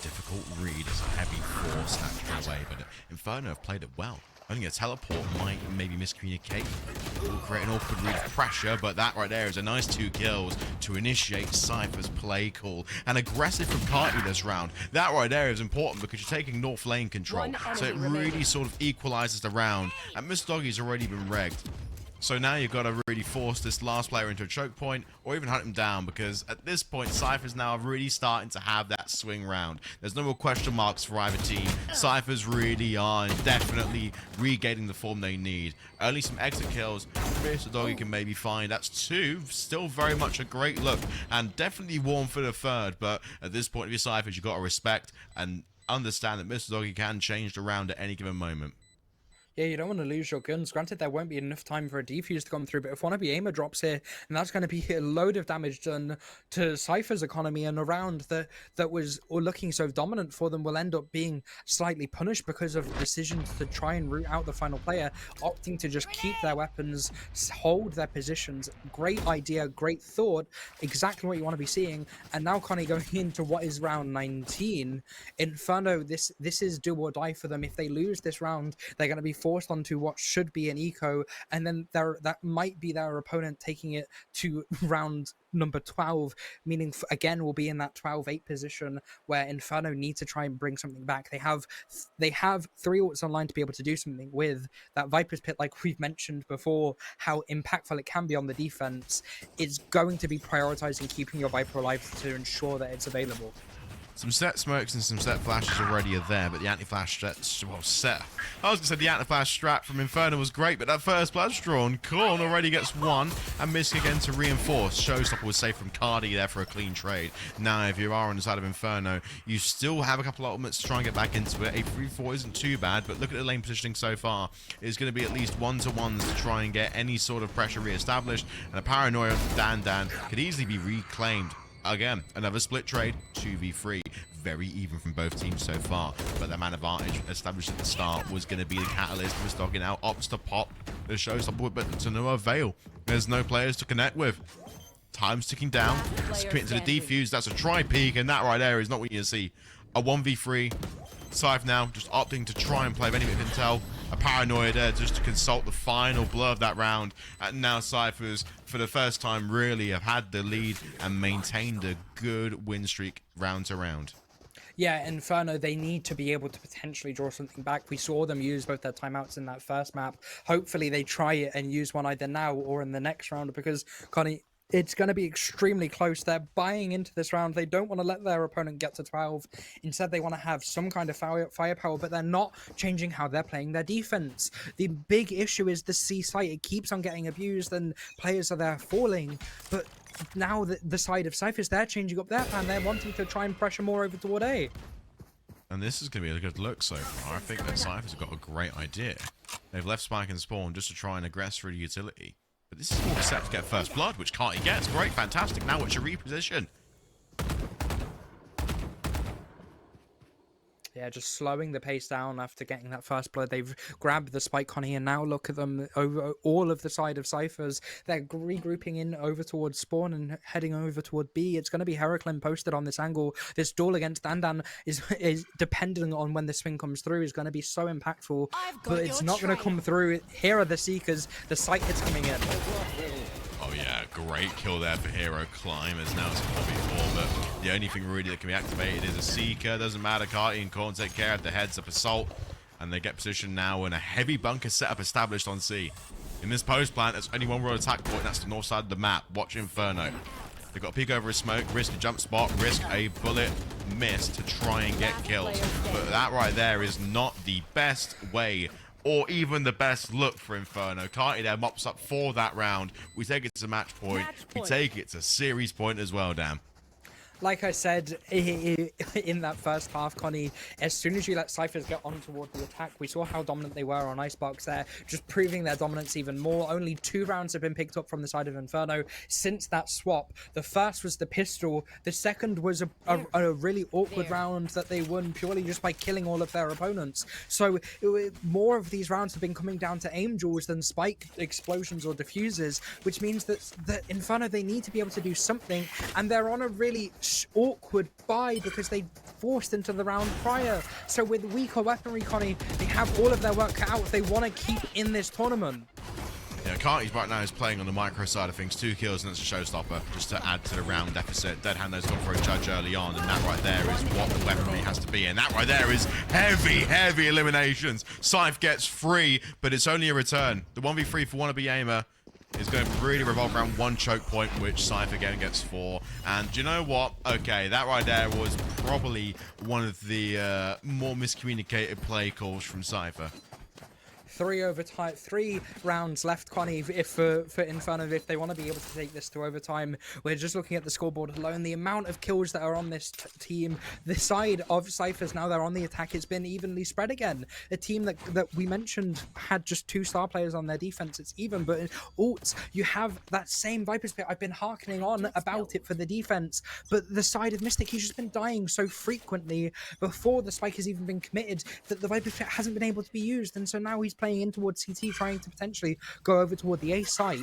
Difficult read as a heavy force actually away, but Inferno have played it well. I think a teleport might maybe miscommunicate. Will create an awkward read of pressure, but that right there is a nice 2 kills to initiate Cypher's play call. And aggressive from Carty this round. That right there is important because you're taking North lane control. So it really sort of equalizes the round. And Mr. Doggy's already been regged. So now you've got to really force this last player into a choke point or even hunt him down, because at this point Cypher's now really starting to have that swing round. There's no more question marks for either team. Cypher's really are definitely regaining the form they need. Only some exit kills Mr. Doggy can maybe find. That's 2. Still very much a great look and definitely warm for the 3rd, but at this point of your Cyphers, you've got to respect and understand that Mr. Doggy can change the round at any given moment. Yeah, you don't want to lose your guns. Granted, there won't be enough time for a defuse to come through, but if one of your aimer drops here, and that's going to be a load of damage done to Cypher's economy, and a round that was looking so dominant for them will end up being slightly punished because of decisions to try and root out the final player, opting to just keep their weapons, hold their positions. Great idea, great thought, exactly what you want to be seeing. And now Connie going into what is round 19. Inferno, this is do or die for them. If they lose this round, they're going to be forced onto what should be an eco, and then that might be their opponent taking it to round number 12, meaning again we'll be in that 12-8 position where Inferno need to try and bring something back. They have 3 ults online to be able to do something with that Viper's Pit, like we've mentioned before, how impactful it can be on the defense. It's going to be prioritizing keeping your Viper alive to ensure that it's available. Some set smokes and some set flashes already are there, but the anti-flash set. I was going to say the anti-flash strat from Inferno was great, but that first blood's drawn. Korn already gets 1, and missing again to reinforce. Showstopper was safe from Cardi there for a clean trade. Now, if you are on the side of Inferno, you still have a couple of ultimates to try and get back into it. A 3-4 isn't too bad, but look at the lane positioning so far. It's going to be at least 1-to-1s to try and get any sort of pressure re-established, and a paranoia of Dan could easily be reclaimed. Again, another split trade, 2v3. Very even from both teams so far. But the man advantage established at the start was going to be the catalyst. Mr. Doggy now opts to pop the showstopper, but to no avail. There's no players to connect with. Time's ticking down. It's committing to the defuse. That's a tri-peak, and that right there is not what you see. A 1v3. Scythe now just opting to try and play any bit of intel. A paranoia there just to consult the final blow of that round. And now Cyphers, for the first time, really have had the lead and maintained a good win streak round to round. Yeah, Inferno, they need to be able to potentially draw something back. We saw them use both their timeouts in that first map. Hopefully they try it and use one either now or in the next round, because, Connie, it's going to be extremely close. They're buying into this round. They don't want to let their opponent get to 12. Instead, they want to have some kind of firepower, but they're not changing how they're playing their defense. The big issue is the C site. It keeps on getting abused and players are there falling. But now the side of Cyphers, they're changing up their plan. They're wanting to try and pressure more over toward A. And this is going to be a good look so far. I think that Cyphers have got a great idea. They've left Spike and Spawn just to try and aggress through the utility. But this is all set to get first blood, which Carty gets. Great, fantastic. Now it's a reposition. Yeah, just slowing the pace down after getting that first blood. They've grabbed the spike, Connie, and now look at them over all of the side of Cyphers. They're regrouping in over towards Spawn and heading over toward B. It's going to be Heraclin posted on this angle. This duel against Dandan is depending on when the swing comes through, is going to be so impactful. But it's not going to come through. Here are the Seekers. The site hits coming in. Oh yeah, Great kill there for Hero Climb, as now it's a 4v4, but the only thing really that can be activated is a Seeker. Doesn't matter, Carty and Korn take care of the heads-up assault, and they get positioned now, and a heavy bunker setup established on C. In this post plant, there's only one road attack point, that's the north side of the map. Watch Inferno. They've got to peek over a smoke, risk a jump spot, risk a bullet miss to try and get kills. But that right there is not the best way or even the best look for Inferno. Carty there mops up for that round. We take it to match point. We take it to series point as well, Dan. Like I said in that first half, Connie, as soon as you let Cyphers get on toward the attack, we saw how dominant they were on Icebox there, just proving their dominance even more. Only 2 rounds have been picked up from the side of Inferno since that swap. The first was the pistol. The second was a really awkward round that they won purely just by killing all of their opponents. So more of these rounds have been coming down to aim duels than spike explosions or diffuses, which means that Inferno, they need to be able to do something, and they're on a really awkward bye because they forced into the round prior. So with weaker weaponry, Connie, they have all of their work cut out if they want to keep in this tournament. Yeah, Carty right now is playing on the micro side of things. 2 kills and it's a showstopper just to add to the round deficit. Deadhand has gone for a judge early on, and that right there is what the weaponry has to be. And that right there is heavy eliminations. Scythe gets free, but it's only a return. The 1v3 for wannabe aimer is going to really revolve around 1 choke point, which Scythe again gets 4. And do you know what? Okay, that right there was probably one of the more miscommunicated play calls from Cypher. 3 rounds left, Connie, if for Inferno, if they want to be able to take this to overtime. We're just looking at the scoreboard alone. The amount of kills that are on this team, the side of Cyphers, now they're on the attack, it's been evenly spread again. A team that we mentioned had just 2 star players on their defense, it's even, but in Alts, you have that same Viper Spit. I've been harkening on about it for the defense, but the side of Mystic, he's just been dying so frequently before the spike has even been committed that the Viper Spit hasn't been able to be used, and so now he's playing in towards CT, trying to potentially go over toward the A site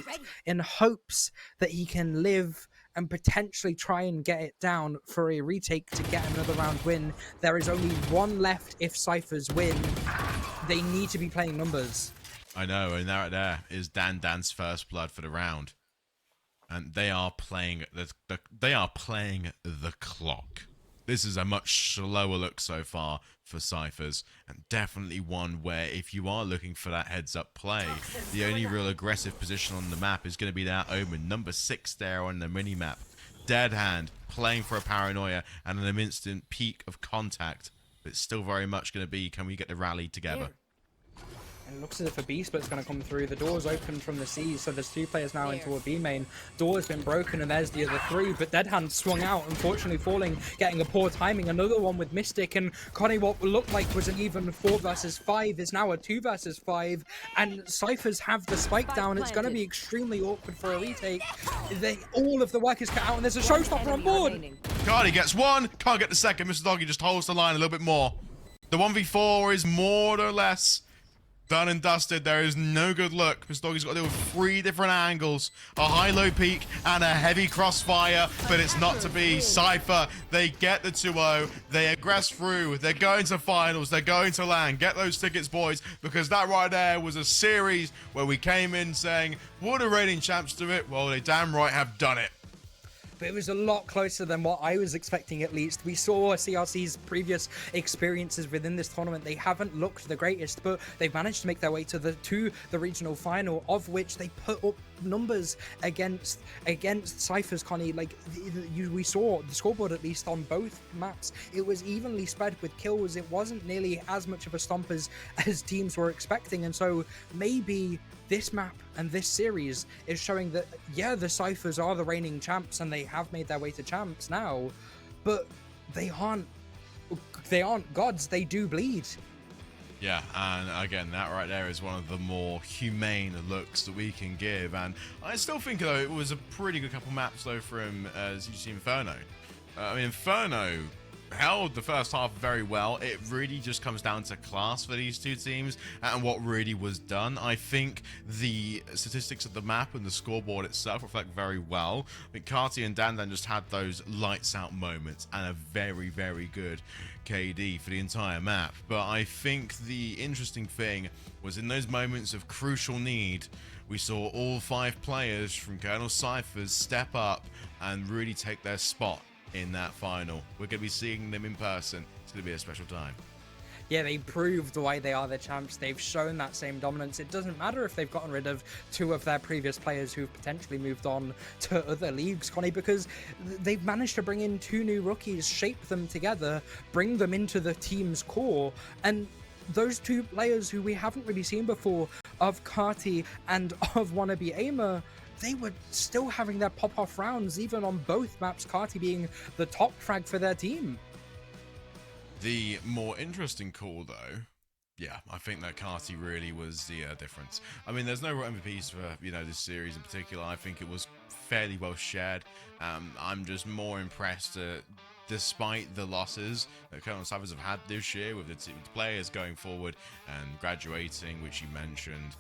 in hopes that he can live and potentially try and get it down for a retake to get another round win. There is only 1 left if Cyphers win. They need to be playing numbers. I know, and that there is Dan's first blood for the round. And they are playing the clock. This is a much slower look so far for Cyphers, and definitely one where if you are looking for that heads-up play, the only real aggressive position on the map is going to be that Omen, number 6 there on the mini-map. Deadhand playing for a paranoia and an instant peak of contact, but it's still very much going to be, can we get the rally together? And it looks as if a B split's going to come through. The door's open from the C, so there's 2 players now in toward B main. Door's been broken, and there's the other 3, but Deadhand swung out, unfortunately falling, getting a poor timing. Another one with Mystic, and Connie, what looked like was an even 4 versus 5 is now a 2 versus 5, and Cyphers have the spike down. It's going to be extremely awkward for a retake. All of the work is cut out, and there's a showstopper on board. Carty gets 1, can't get the second. Mr. Doggy just holds the line a little bit more. The 1v4 is more or less done and dusted. There is no good look. Mr. Doggy's got to deal with 3 different angles, a high-low peak and a heavy crossfire, but it's not to be. Cypher, they get the 2-0, they aggress through, they're going to finals, they're going to land. Get those tickets, boys, because that right there was a series where we came in saying, would the reigning champs do it? Well, they damn right have done it. But it was a lot closer than what I was expecting, at least. We saw CRC's previous experiences within this tournament. They haven't looked the greatest, but they've managed to make their way to the regional final, of which they put up numbers against Cyphers, Connie. Like, we saw the scoreboard, at least on both maps, it was evenly spread with kills. It wasn't nearly as much of a stomp as teams were expecting, and so maybe this map and this series is showing that, yeah, the Cyphers are the reigning champs and they have made their way to champs now, but they aren't gods. They do bleed. Yeah, and again, that right there is one of the more humane looks that we can give, and I still think, though, it was a pretty good couple maps, though, from ZGC Inferno. I mean, Inferno held the first half very well. It really just comes down to class for these 2 teams and what really was done. I think the statistics of the map and the scoreboard itself reflect very well. I think Carty and Dan just had those lights out moments and a very, very good KD for the entire map. But I think the interesting thing was in those moments of crucial need, We saw all 5 players from Colonel Cyphers step up and really take their spot in that final. We're going to be seeing them in person. It's going to be a special time. Yeah, they proved why they are the champs. They've shown that same dominance. It doesn't matter if they've gotten rid of 2 of their previous players who've potentially moved on to other leagues, Connie, because they've managed to bring in 2 new rookies, shape them together, bring them into the team's core, and those 2 players who we haven't really seen before, of Carti and of Wannabe Aimer, they were still having their pop-off rounds, even on both maps, Carti being the top frag for their team. The more interesting call, though, yeah, I think that Carti really was the difference. I mean, there's no real MVPs for, this series in particular. I think it was fairly well shared. I'm just more impressed despite the losses that Colonel Cyphers have had this year with the players going forward and graduating, which you mentioned.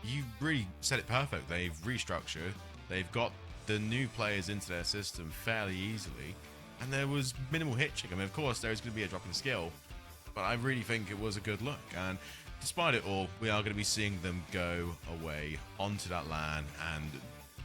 You really said it perfect. They've restructured. They've got the new players into their system fairly easily. And there was minimal hitching. I mean, of course, there is going to be a drop in skill, but I really think it was a good look. And despite it all, we are going to be seeing them go away onto that LAN and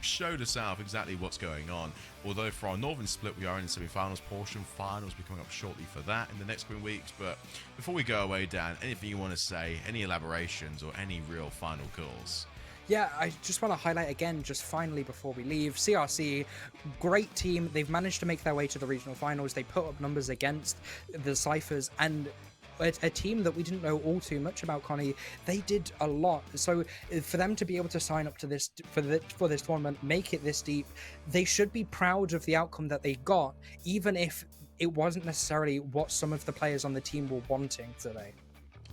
show the South exactly what's going on. Although for our Northern split, we are in the semi-finals portion. Finals will be coming up shortly for that in the next coming weeks. But before we go away, Dan, anything you want to say, any elaborations or any real final calls? Yeah, I just want to highlight again, just finally before we leave, CRC, great team. They've managed to make their way to the regional finals. They put up numbers against the Cyphers, and a team that we didn't know all too much about, Connie. They did a lot. So for them to be able to sign up to this for this tournament, make it this deep, they should be proud of the outcome that they got, even if it wasn't necessarily what some of the players on the team were wanting today.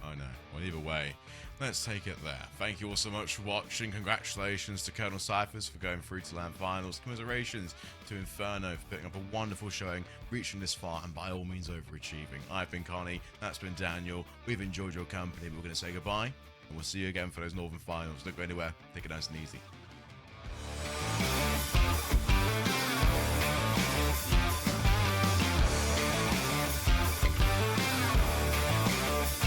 I know. Well, either way, let's take it there. Thank you all so much for watching. Congratulations to Colonel Cyphers for going through to LAN finals. Commiserations to Inferno for picking up a wonderful showing, reaching this far, and by all means overachieving. I've been Connie, that's been Daniel. We've enjoyed your company, but we're going to say goodbye, and we'll see you again for those Northern finals. Don't go anywhere. Take it nice and easy.